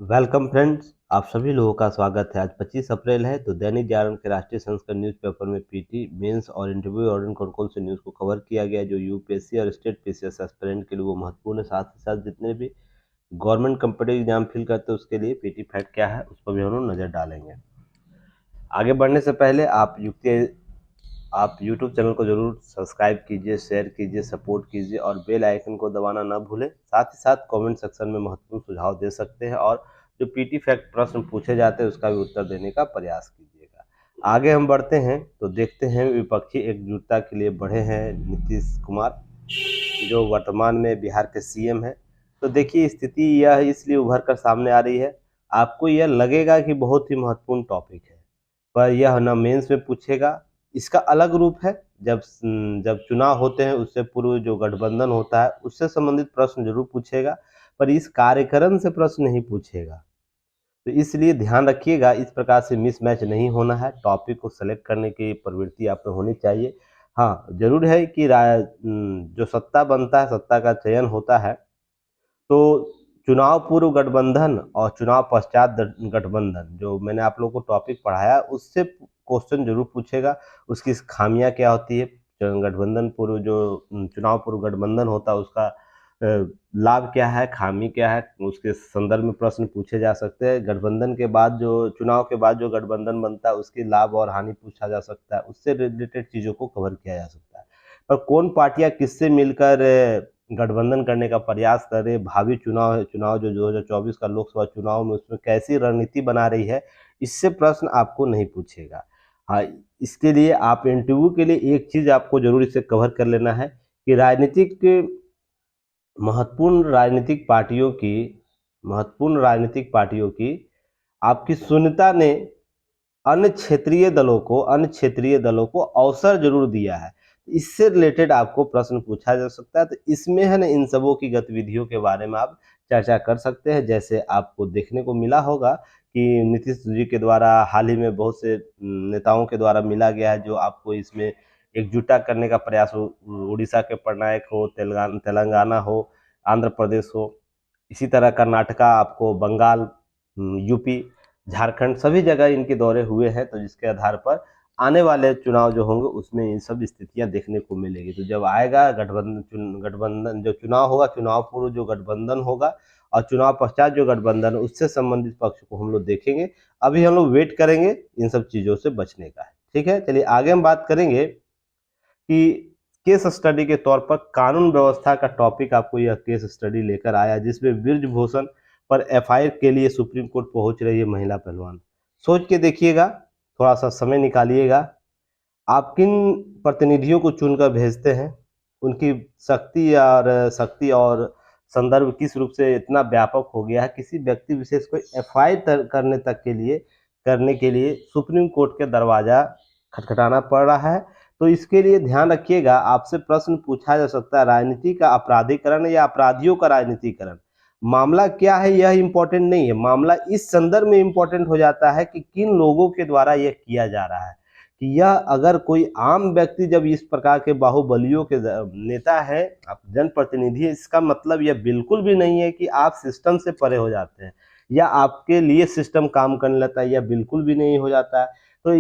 Welcome friends, आप सभी लोगों का स्वागत है। आज 25 अप्रैल है तो दैनिक जागरण के राष्ट्रीय संस्करण न्यूज़पेपर में पीटी मेंस और इंटरव्यू और कौन कौन से न्यूज़ को कवर किया गया जो यूपीएससी और स्टेट पीसीएस एस्पिरेंट के लिए वो महत्वपूर्ण है। साथ ही साथ जितने भी गवर्नमेंट कम्पिटिटिव एग्जाम फिल करते हैं उसके लिए पीटी फैक्ट क्या है उस पर भी हम लोग नज़र डालेंगे। आगे बढ़ने से पहले आप यूट्यूब चैनल को जरूर सब्सक्राइब कीजिए, शेयर कीजिए, सपोर्ट कीजिए और बेल आइकन को दबाना ना भूलें। साथ ही साथ कमेंट सेक्शन में महत्वपूर्ण सुझाव दे सकते हैं और जो पीटी फैक्ट प्रश्न पूछे जाते हैं उसका भी उत्तर देने का प्रयास कीजिएगा। आगे हम बढ़ते हैं तो देखते हैं विपक्षी एकजुटता के लिए बढ़े हैं नीतीश कुमार, जो वर्तमान में बिहार के सीएम है। तो देखिए स्थिति यह इसलिए उभर कर सामने आ रही है, आपको यह लगेगा कि बहुत ही महत्वपूर्ण टॉपिक है, पर यह न मेंस में पूछेगा। इसका अलग रूप है जब जब चुनाव होते हैं उससे पूर्व जो गठबंधन होता है उससे संबंधित प्रश्न जरूर पूछेगा, पर इस कार्यक्रम से प्रश्न नहीं पूछेगा। तो इसलिए ध्यान रखिएगा, इस प्रकार से मिसमैच नहीं होना है। टॉपिक को सेलेक्ट करने की प्रवृत्ति आप में होनी चाहिए। हाँ, जरूर है कि जो सत्ता बनता है, सत्ता का चयन होता है, तो चुनाव पूर्व गठबंधन और चुनाव पश्चात गठबंधन जो मैंने आप लोगों को टॉपिक पढ़ाया उससे क्वेश्चन जरूर पूछेगा। उसकी खामियां क्या होती है, गठबंधन पूर्व जो चुनाव पूर्व गठबंधन होता है उसका लाभ क्या है, खामी क्या है, उसके संदर्भ में प्रश्न पूछे जा सकते हैं। गठबंधन के बाद जो चुनाव के बाद जो गठबंधन बनता है उसके लाभ और हानि पूछा जा सकता है, उससे रिलेटेड चीज़ों को कवर किया जा सकता है। पर कौन पार्टियां किससे मिलकर गठबंधन करने का प्रयास कर रही है, भावी चुनाव जो 2024 का लोकसभा चुनाव में उसमें कैसी रणनीति बना रही है, इससे प्रश्न आपको नहीं पूछेगा। हाँ, इसके लिए आप इंटरव्यू के लिए एक चीज़ आपको जरूर इसे कवर कर लेना है कि महत्वपूर्ण राजनीतिक पार्टियों की आपकी शून्यता ने अन्य क्षेत्रीय दलों को अवसर जरूर दिया है। इससे रिलेटेड आपको प्रश्न पूछा जा सकता है, तो इसमें है ना इन सबों की गतिविधियों के बारे में आप चर्चा कर सकते हैं। जैसे आपको देखने को मिला होगा कि नीतीश जी के द्वारा हाल ही में बहुत से नेताओं के द्वारा मिला गया है जो आपको इसमें एकजुटा करने का प्रयास हो। उड़ीसा के पटनायक हो, तेलंगाना हो, आंध्र प्रदेश हो, इसी तरह कर्नाटका, आपको बंगाल, यूपी, झारखंड, सभी जगह इनके दौरे हुए हैं। तो जिसके आधार पर आने वाले चुनाव जो होंगे उसमें इन सब स्थितियां देखने को मिलेगी। तो जब आएगा गठबंधन जो चुनाव होगा, चुनाव पूर्व जो गठबंधन होगा और चुनाव पश्चात जो गठबंधन है उससे संबंधित पक्ष को हम लोग देखेंगे। अभी हम लोग वेट करेंगे इन सब चीजों से बचने का है। ठीक है, चलिए आगे हम बात करेंगे कि केस स्टडी के तौर पर कानून व्यवस्था का टॉपिक आपको यह केस स्टडी लेकर आया जिसमें ब्रिजभूषण पर एफआईआर के लिए सुप्रीम कोर्ट पहुंच रही है महिला पहलवान। सोच के देखिएगा, थोड़ा सा समय निकालिएगा। आप किन प्रतिनिधियों को चुनकर भेजते हैं, उनकी शक्ति और संदर्भ किस रूप से इतना व्यापक हो गया है, किसी व्यक्ति विशेष को एफआईआर करने के लिए सुप्रीम कोर्ट के दरवाजा खटखटाना पड़ रहा है। तो इसके लिए ध्यान रखिएगा, आपसे प्रश्न पूछा जा सकता है राजनीति का अपराधीकरण या अपराधियों का राजनीतिकरण। मामला क्या है यह इंपॉर्टेंट नहीं है, मामला इस संदर्भ में इंपॉर्टेंट हो जाता है कि किन लोगों के द्वारा यह किया जा रहा है। कि यह अगर कोई आम व्यक्ति जब इस प्रकार के बाहुबलियों के नेता है, आप जनप्रतिनिधि है, इसका मतलब यह बिल्कुल भी नहीं है कि आप सिस्टम से परे हो जाते हैं या आपके लिए सिस्टम काम करने लगता है, यह बिल्कुल भी नहीं हो जाता है। तो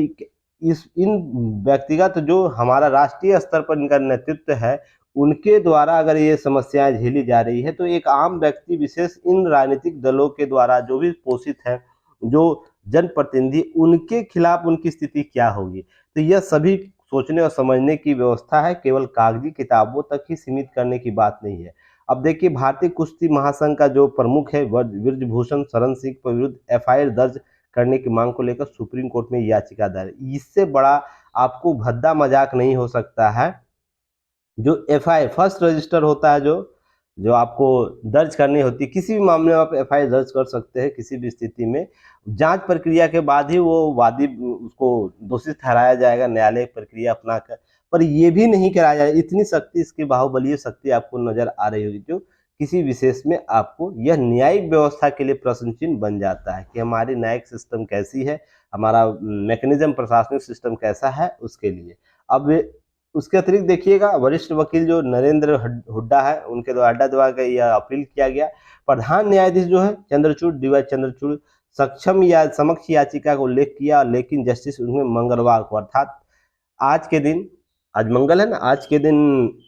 इन व्यक्तिगत जो हमारा राष्ट्रीय स्तर पर इनका नेतृत्व है उनके द्वारा अगर ये समस्याएं झेली जा रही है तो एक आम व्यक्ति विशेष इन राजनीतिक दलों के द्वारा जो भी पोषित है, जो जनप्रतिनिधि, उनके खिलाफ उनकी स्थिति क्या होगी। तो यह सभी सोचने और समझने की व्यवस्था है, केवल कागजी किताबों तक ही सीमित करने की बात नहीं है। अब देखिए भारतीय कुश्ती महासंघ का जो प्रमुख है ब्रिजभूषण शरण सिंह के विरुद्ध एफआईआर दर्ज करने की मांग को लेकर सुप्रीम कोर्ट में याचिका दायर। इससे बड़ा आपको भद्दा मजाक नहीं हो सकता है। जो एफआईआर फर्स्ट रजिस्टर होता है, जो आपको दर्ज करनी होती है, किसी भी मामले में आप एफआईआर दर्ज कर सकते हैं। किसी भी स्थिति में जांच प्रक्रिया के बाद ही वो वादी उसको दोषी ठहराया जाएगा न्यायालय प्रक्रिया अपनाकर, पर ये भी नहीं कराया जाएगा। इतनी शक्ति, इसकी बाहुबलीय शक्ति आपको नजर आ रही होगी जो किसी विशेष में आपको यह न्यायिक व्यवस्था के लिए प्रश्न चिन्ह बन जाता है कि हमारी न्यायिक सिस्टम कैसी है, हमारा मैकेनिज्म प्रशासनिक सिस्टम कैसा है, उसके लिए। अब उसके अतिरिक्त देखिएगा वरिष्ठ वकील जो नरेंद्र हुड्डा है उनके द्वारा यह अपील किया गया। प्रधान न्यायाधीश जो है चंद्रचूड़ डी.वाई. चंद्रचूड़ सक्षम या समक्ष याचिका का उल्लेख किया, लेकिन जस्टिस उन्हें मंगलवार को अर्थात आज के दिन, आज मंगल है ना, आज के दिन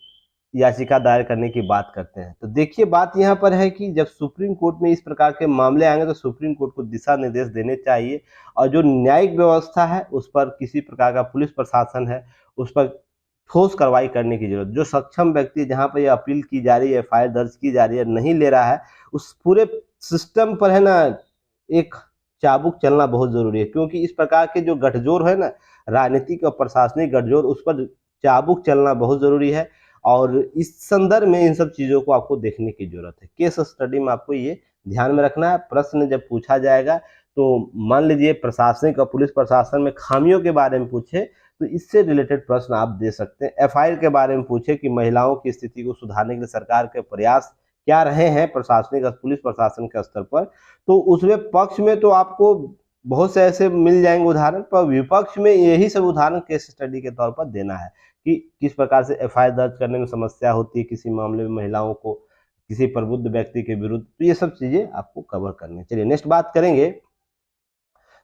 याचिका दायर करने की बात करते हैं। तो देखिए बात यहाँ पर है कि जब सुप्रीम कोर्ट में इस प्रकार के मामले आएंगे तो सुप्रीम कोर्ट को दिशा निर्देश देने चाहिए और जो न्यायिक व्यवस्था है उस पर किसी प्रकार का पुलिस प्रशासन है उस पर ठोस कार्रवाई करने की जरूरत। जो सक्षम व्यक्ति जहाँ पर यह अपील की जा रही है, एफआईआर दर्ज की जा रही है, नहीं ले रहा है, उस पूरे सिस्टम पर है ना एक चाबुक चलना बहुत जरूरी है, क्योंकि इस प्रकार के जो गठजोड़ है ना, राजनीतिक और प्रशासनिक गठजोड़, उस पर चाबुक चलना बहुत जरूरी है। और इस संदर्भ में इन सब चीजों को आपको देखने की जरूरत है। केस स्टडी में आपको ये ध्यान में रखना है। प्रश्न जब पूछा जाएगा तो मान लीजिए प्रशासनिक और पुलिस प्रशासन में खामियों के बारे में पूछे तो इससे रिलेटेड प्रश्न आप दे सकते हैं। एफआईआर के बारे में पूछे कि महिलाओं की स्थिति को सुधारने के लिए सरकार के प्रयास क्या रहे हैं प्रशासनिक और पुलिस प्रशासन के स्तर पर, तो उसमें पक्ष में तो आपको बहुत से ऐसे मिल जाएंगे उदाहरण, पर विपक्ष में यही सब उदाहरण केस स्टडी के तौर पर देना है कि किस प्रकार से एफआईआर दर्ज करने में समस्या होती है किसी मामले में महिलाओं को, किसी प्रबुद्ध व्यक्ति के विरुद्ध। तो ये सब चीजें आपको कवर करनी है। चलिए नेक्स्ट बात करेंगे।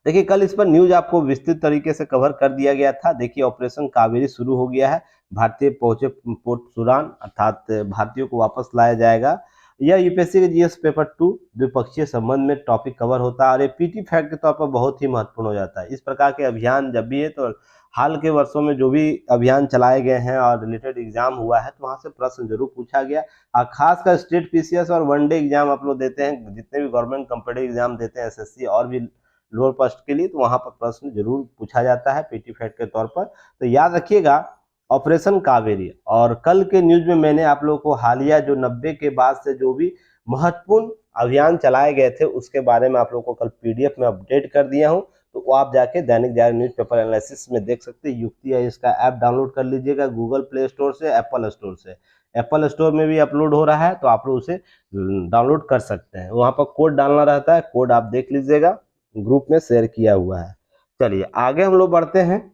देखिए कल इस पर न्यूज आपको विस्तृत तरीके से कवर कर दिया गया था। देखिए ऑपरेशन कावेरी शुरू हो गया है। भारतीय पहुंचे पोर्ट सुडान, अर्थात भारतीयों को वापस लाया जाएगा। यह यूपीएससी के जीएस पेपर 2 द्विपक्षीय संबंध में टॉपिक कवर होता है और ये पीटी फैक्ट के तौर पर बहुत ही महत्वपूर्ण हो जाता है। इस प्रकार के अभियान जब भी है तो हाल के वर्षों में जो भी अभियान चलाए गए हैं और रिलेटेड एग्जाम हुआ है तो वहां से प्रश्न जरूर पूछा गया। खासकर स्टेट पीसीएस और वनडे एग्जाम आप लोग देते हैं, जितने भी गवर्नमेंट कॉम्पिटिटिव एग्जाम देते हैं एसएससी और भी लोअर पोस्ट के लिए, तो वहां पर प्रश्न जरूर पूछा जाता है पीटी फैक्ट के तौर पर। तो याद रखिएगा ऑपरेशन कावेरी। और कल के न्यूज में मैंने आप लोगों को हालिया जो 90 के बाद से जो भी महत्वपूर्ण अभियान चलाए गए थे उसके बारे में आप लोगों को कल पीडीएफ में अपडेट कर दिया हूं, तो वो आप जाके दैनिक जागरण न्यूज़पेपर एनालिसिस में देख सकते हैं। युक्ति है, इसका ऐप डाउनलोड कर लीजिएगा गूगल प्ले स्टोर से, एप्पल स्टोर से। एप्पल स्टोर में भी अपलोड हो रहा है तो आप लोग उसे डाउनलोड कर सकते हैं। वहां पर कोड डालना रहता है, कोड आप देख लीजिएगा, ग्रुप में शेयर किया हुआ है। चलिए आगे हम लोग बढ़ते हैं।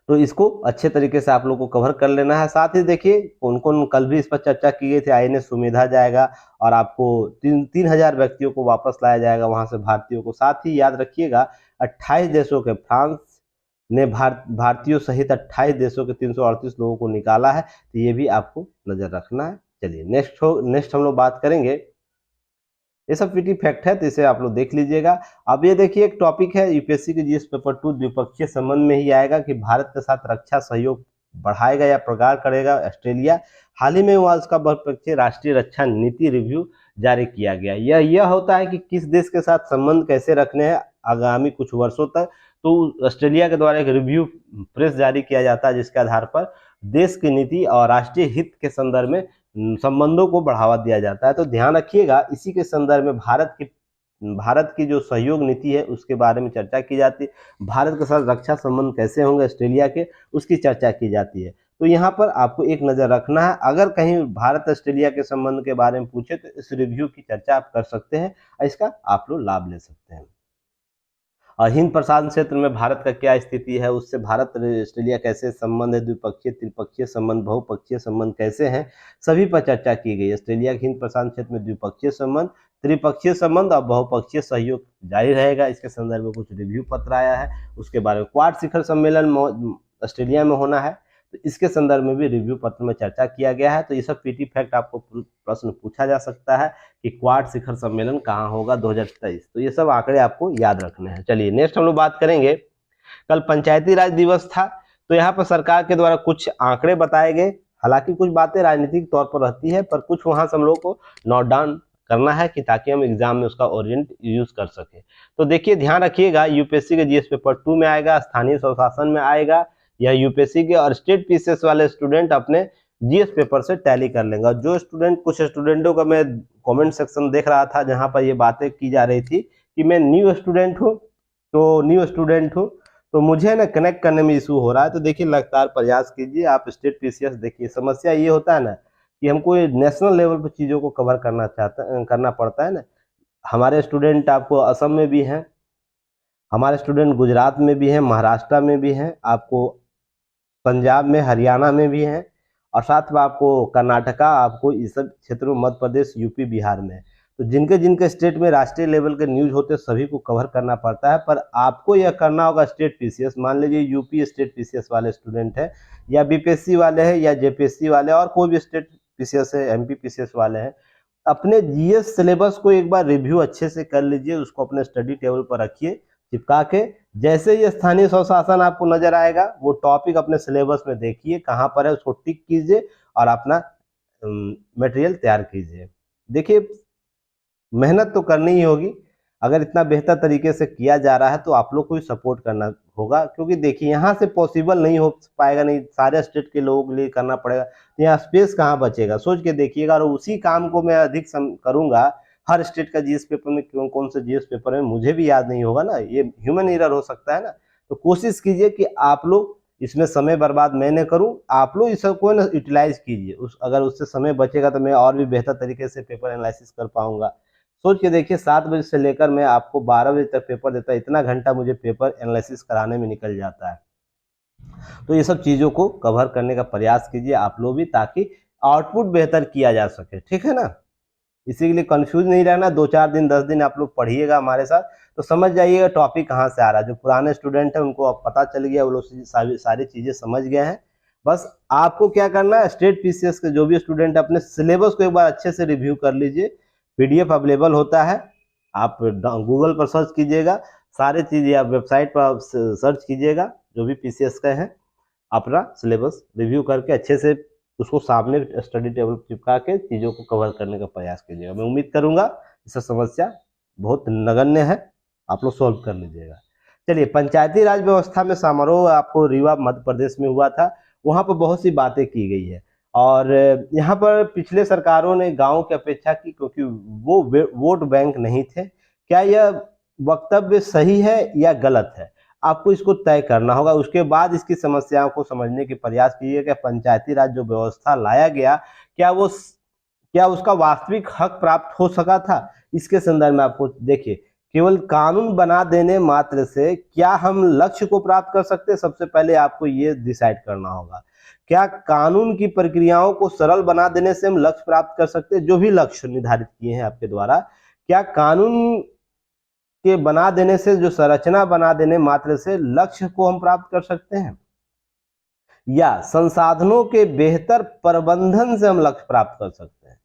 तो इसको अच्छे तरीके से आप लोग को कवर कर लेना है। साथ ही देखिए कौन कौन, कल भी इस पर चर्चा की गई थी, आईएनएस सुमेधा जाएगा और आपको 3,000 व्यक्तियों को वापस लाया जाएगा वहां से, भारतीयों को। साथ ही याद रखिएगा 28 देशों के, फ्रांस ने भारतीयों सहित 28 देशों के 338 लोगों को निकाला है, तो ये भी आपको नजर रखना है। चलिए नेक्स्ट हम लोग बात करेंगे। ये सब पीटी फैक्ट है तो इसे आप लोग देख लीजिएगा। अब ये देखिए एक टॉपिक है यूपीएससी के जीएस पेपर 2 द्विपक्षीय संबंध में ही आएगा कि भारत के साथ रक्षा सहयोग बढ़ाएगा या प्रगाढ़ करेगा ऑस्ट्रेलिया। हाल ही में वह उसका बहुपक्षीय राष्ट्रीय रक्षा नीति रिव्यू जारी किया गया। यह होता है कि किस देश के साथ संबंध कैसे रखने हैं आगामी कुछ वर्षों तक, तो ऑस्ट्रेलिया के द्वारा एक रिव्यू प्रेस जारी किया जाता है जिसके आधार पर देश की नीति और राष्ट्रीय हित के संदर्भ में संबंधों को बढ़ावा दिया जाता है। तो ध्यान रखिएगा इसी के संदर्भ में भारत की जो सहयोग नीति है उसके बारे में चर्चा की जाती है। भारत के साथ रक्षा संबंध कैसे होंगे ऑस्ट्रेलिया के, उसकी चर्चा की जाती है। तो यहाँ पर आपको एक नजर रखना है, अगर कहीं भारत ऑस्ट्रेलिया के संबंध के बारे में पूछे तो इस रिव्यू की चर्चा आप कर सकते हैं, इसका आप लोग लाभ ले सकते हैं। और हिंद प्रशांत क्षेत्र में भारत का क्या स्थिति है, उससे भारत ऑस्ट्रेलिया कैसे संबंध है, द्विपक्षीय त्रिपक्षीय संबंध बहुपक्षीय संबंध कैसे हैं, सभी पर चर्चा की गई। ऑस्ट्रेलिया के हिंद प्रशांत क्षेत्र में द्विपक्षीय संबंध, त्रिपक्षीय संबंध और बहुपक्षीय सहयोग जारी रहेगा, इसके संदर्भ में कुछ रिव्यू पत्र आया है। उसके बारे में क्वाड शिखर सम्मेलन ऑस्ट्रेलिया में होना है, तो इसके संदर्भ में भी रिव्यू पत्र में चर्चा किया गया है। तो ये सब पीटी फैक्ट आपको प्रश्न पूछा जा सकता है कि क्वाड शिखर सम्मेलन कहाँ होगा 2023, तो ये सब आंकड़े आपको याद रखने हैं। चलिए नेक्स्ट हम लोग बात करेंगे। कल पंचायती राज दिवस था, तो यहाँ पर सरकार के द्वारा कुछ आंकड़े बताए गए। हालांकि कुछ बातें राजनीतिक तौर पर रहती है, पर कुछ वहां से हम लोग को नोट डाउन करना है कि ताकि हम एग्जाम में उसका ओरिएंट यूज कर सके। तो देखिए ध्यान रखिएगा यूपीएससी के जीएस पेपर 2 में आएगा, स्थानीय स्वशासन में आएगा, या यूपीएससी के और स्टेट पीसीएस वाले स्टूडेंट अपने जीएस पेपर से टैली कर लेंगे। और जो स्टूडेंट, कुछ स्टूडेंटों का मैं कमेंट सेक्शन देख रहा था जहां पर ये बातें की जा रही थी कि मैं न्यू स्टूडेंट हूं तो मुझे ना कनेक्ट करने में इशू हो रहा है। तो देखिए लगातार प्रयास कीजिए आप स्टेट पीसीएस। देखिए समस्या ये होता है ना कि हमको नेशनल लेवल पर चीज़ों को कवर करना पड़ता है ना। हमारे स्टूडेंट आपको असम में भी हैं, हमारे स्टूडेंट गुजरात में भी हैं, महाराष्ट्र में भी हैं, आपको पंजाब में, हरियाणा में भी हैं, और साथ में आपको कर्नाटका, आपको इस सब क्षेत्रों में, मध्य प्रदेश, यूपी, बिहार में है। तो जिनके जिनके स्टेट में राष्ट्रीय लेवल के न्यूज होते हैं सभी को कवर करना पड़ता है, पर आपको यह करना होगा स्टेट पीसीएस। मान लीजिए यूपी स्टेट पीसीएस वाले स्टूडेंट है, या बीपीएससी वाले हैं, या जेपीएससी वाले, और कोई भी स्टेट पीसीएस है, एमपी पीसीएस वाले हैं, अपने जीएस सिलेबस को एक बार रिव्यू अच्छे से कर लीजिए, उसको अपने स्टडी टेबल पर रखिए चिपका के। जैसे ही स्थानीय स्वशासन आपको नजर आएगा, वो टॉपिक अपने सिलेबस में देखिए कहाँ पर है, उसको टिक कीजिए और अपना मटेरियल तैयार कीजिए। देखिए, मेहनत तो करनी ही होगी। अगर इतना बेहतर तरीके से किया जा रहा है तो आप लोग को भी सपोर्ट करना होगा, क्योंकि देखिए यहाँ से पॉसिबल नहीं हो पाएगा, नहीं सारे स्टेट के लोगों के लिए करना पड़ेगा, तो यहाँ स्पेस कहाँ बचेगा, सोच के देखिएगा। और उसी काम को मैं अधिक करूंगा, हर स्टेट का जीएस पेपर में कौन कौन से जीएस पेपर है मुझे भी याद नहीं होगा ना, ये ह्यूमन एरर हो सकता है ना। तो कोशिश कीजिए कि आप लोग इसमें समय बर्बाद मैं न करूं, आप लोग इसको ना यूटिलाइज कीजिए। अगर उससे समय बचेगा तो मैं और भी बेहतर तरीके से पेपर एनालिसिस कर पाऊंगा। सोच के देखिए, 7 बजे से लेकर मैं आपको 12 बजे तक पेपर देता, इतना घंटा मुझे पेपर एनालिसिस कराने में निकल जाता है। तो ये सब चीज़ों को कवर करने का प्रयास कीजिए आप लोग भी, ताकि आउटपुट बेहतर किया जा सके, ठीक है ना। इसी के लिए कंफ्यूज नहीं रहना, 2-4 दिन 10 दिन आप लोग पढ़िएगा हमारे साथ, तो समझ जाइएगा टॉपिक कहाँ से आ रहा है। जो पुराने स्टूडेंट हैं उनको अब पता चल गया, वो लोग सारी चीज़ें समझ गए हैं। बस आपको क्या करना है, स्टेट पीसीएस के जो भी स्टूडेंट अपने सिलेबस को एक बार अच्छे से रिव्यू कर लीजिए। पीडीएफ अवेलेबल होता है, आप गूगल पर सर्च कीजिएगा, सारी चीज़ें आप वेबसाइट पर सर्च कीजिएगा, जो भी पीसीएस का है, अपना सिलेबस रिव्यू करके अच्छे से उसको सामने स्टडी टेबल चिपका के चीज़ों को कवर करने का प्रयास कीजिएगा। मैं उम्मीद करूंगा इससे समस्या बहुत नगण्य है, आप लोग सॉल्व कर लीजिएगा। चलिए, पंचायती राज व्यवस्था में समारोह आपको रीवा मध्य प्रदेश में हुआ था, वहाँ पर बहुत सी बातें की गई है, और यहाँ पर पिछले सरकारों ने गाँव की अपेक्षा की, क्योंकि वो वोट बैंक नहीं थे। क्या यह वक्तव्य सही है या गलत है, आपको इसको तय करना होगा। उसके बाद इसकी समस्याओं को समझने के प्रयास कीजिए कि पंचायती राज जो व्यवस्था लाया गया, क्या उसका वास्तविक हक प्राप्त हो सका था। इसके संदर्भ में आपको देखिए, केवल कानून बना देने मात्र से क्या हम लक्ष्य को प्राप्त कर सकते हैं, सबसे पहले आपको ये डिसाइड करना होगा। क्या कानून की प्रक्रियाओं को सरल बना देने से हम लक्ष्य प्राप्त कर सकते हैं, जो भी लक्ष्य निर्धारित किए हैं आपके द्वारा, क्या कानून के बना देने से, जो संरचना बना देने मात्र से लक्ष्य को हम प्राप्त कर सकते हैं, या संसाधनों के बेहतर प्रबंधन से हम लक्ष्य प्राप्त कर सकते हैं,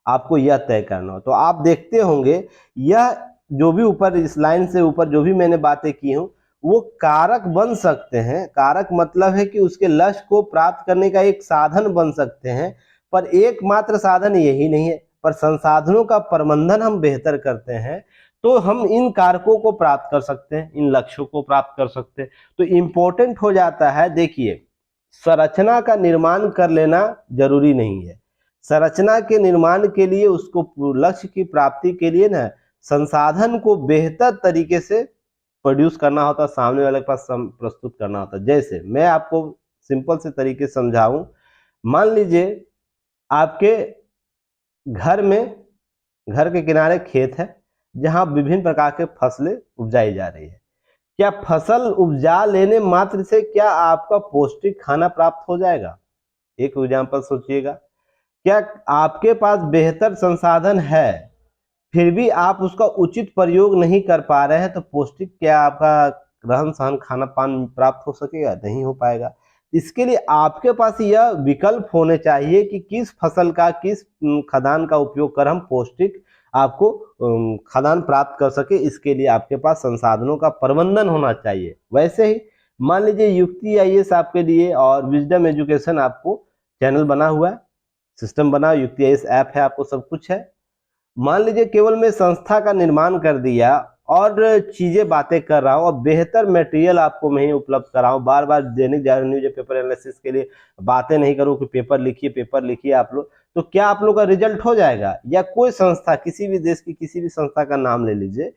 आपको यह तय करना हो। तो आप देखते होंगे, यह जो भी ऊपर इस लाइन से ऊपर जो भी मैंने बातें की हूं, वो कारक बन सकते हैं। कारक मतलब है कि उसके लक्ष्य को प्राप्त करने का एक साधन बन सकते हैं, पर एकमात्र साधन यही नहीं है। पर संसाधनों का प्रबंधन हम बेहतर करते हैं तो हम इन कारकों को प्राप्त कर सकते हैं, इन लक्ष्यों को प्राप्त कर सकते हैं। तो इम्पोर्टेंट हो जाता है, देखिए, संरचना का निर्माण कर लेना जरूरी नहीं है। संरचना के निर्माण के लिए, उसको लक्ष्य की प्राप्ति के लिए ना, संसाधन को बेहतर तरीके से प्रोड्यूस करना होता, सामने वाले के पास प्रस्तुत करना होता। जैसे मैं आपको सिंपल से तरीके समझाऊं, मान लीजिए आपके घर के किनारे खेत है, जहां विभिन्न प्रकार के फसलें उपजाई जा रही है। क्या फसल उपजा लेने मात्र से क्या आपका पौष्टिक खाना प्राप्त हो जाएगा? एक एग्जांपल सोचिएगा, क्या आपके पास बेहतर संसाधन है, फिर भी आप उसका उचित प्रयोग नहीं कर पा रहे हैं, तो पौष्टिक क्या आपका रहन सहन खाना पान प्राप्त हो सकेगा? नहीं हो पाएगा। इसके लिए आपके पास यह विकल्प होने चाहिए कि किस फसल का, किस खाद्यान्न का उपयोग कर हम पौष्टिक आपको खाद्यान्न प्राप्त कर सके। इसके लिए आपके पास संसाधनों का प्रबंधन होना चाहिए। वैसे ही मान लीजिए युक्ति आईएएस आपके लिए और विजडम एजुकेशन आपको चैनल बना हुआ है, सिस्टम बना, युक्ति आईएएस ऐप है, आपको सब कुछ है। मान लीजिए केवल मैं संस्था का निर्माण कर दिया और चीजें बातें कर रहा हूँ और बेहतर मटेरियल आपको मैं ही उपलब्ध कराऊं, बार बार Dainik Jagran news paper analysis के लिए बातें नहीं करूं कि पेपर लिखिए आप लोग, तो क्या आप लोग का रिजल्ट हो जाएगा? या कोई संस्था, किसी भी देश की किसी भी संस्था का नाम ले लीजिए,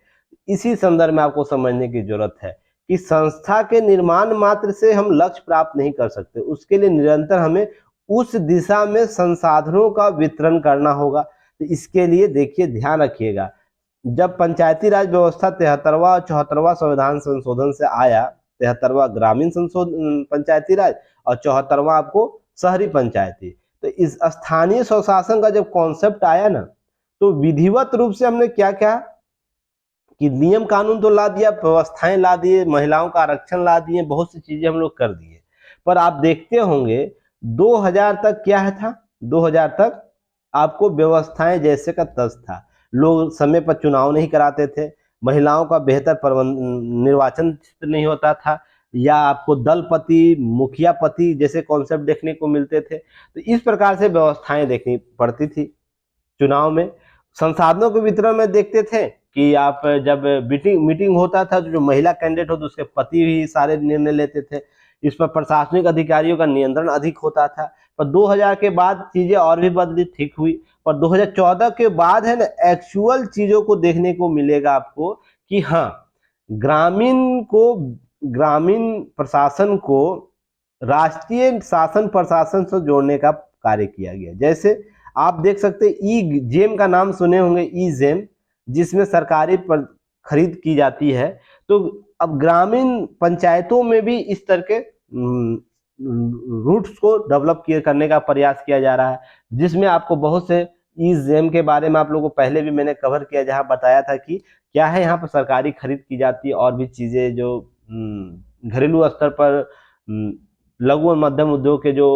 इसी संदर्भ में आपको समझने की जरूरत है कि संस्था के निर्माण मात्र से हम लक्ष्य प्राप्त नहीं कर सकते। उसके लिए निरंतर हमें उस दिशा में संसाधनों का वितरण करना होगा। तो इसके लिए देखिए, ध्यान रखिएगा, जब पंचायती राज व्यवस्था 73वां और 74वां संविधान संशोधन से आया, 73वां ग्रामीण संशोधन पंचायती राज और 74वां आपको शहरी पंचायती। तो इस स्थानीय स्वशासन का जब कॉन्सेप्ट आया ना, तो विधिवत रूप से हमने क्या क्या कि नियम कानून तो ला दिया, व्यवस्थाएं ला दिए, महिलाओं का आरक्षण ला दिए, बहुत सी चीजें हम लोग कर दिए। पर आप देखते होंगे 2000 तक क्या है था, 2000 तक आपको व्यवस्थाएं जैसे का तस था। लोग समय पर चुनाव नहीं कराते थे, महिलाओं का बेहतर निर्वाचन नहीं होता था, या आपको दलपति मुखिया पति जैसे कॉन्सेप्ट देखने को मिलते थे। तो इस प्रकार से व्यवस्थाएं देखनी पड़ती थी चुनाव में। संसाधनों के वितरण में देखते थे कि आप जब मीटिंग होता था तो जो महिला कैंडिडेट होते उसके पति भी सारे निर्णय लेते थे। इस पर प्रशासनिक अधिकारियों का नियंत्रण अधिक होता था। पर 2000 के बाद चीजें और भी बदली, ठीक हुई। पर 2014 के बाद है ना, एक्चुअल चीजों को देखने को मिलेगा आपको कि हाँ, ग्रामीण प्रशासन को राष्ट्रीय शासन प्रशासन से जोड़ने का कार्य किया गया। जैसे आप देख सकते हैं, ई जेम का नाम सुने होंगे, ई जेम, जिसमें सरकारी खरीद की जाती है। तो अब ग्रामीण पंचायतों में भी इस तरह के रूट्स को डेवलप करने का प्रयास किया जा रहा है, जिसमें आपको बहुत से ई जेम के बारे में आप लोगों को पहले भी मैंने कवर किया, जहां बताया था कि क्या है यहाँ पर सरकारी खरीद की जाती है, और भी चीजें जो घरेलू स्तर पर लघु और मध्यम उद्योग के जो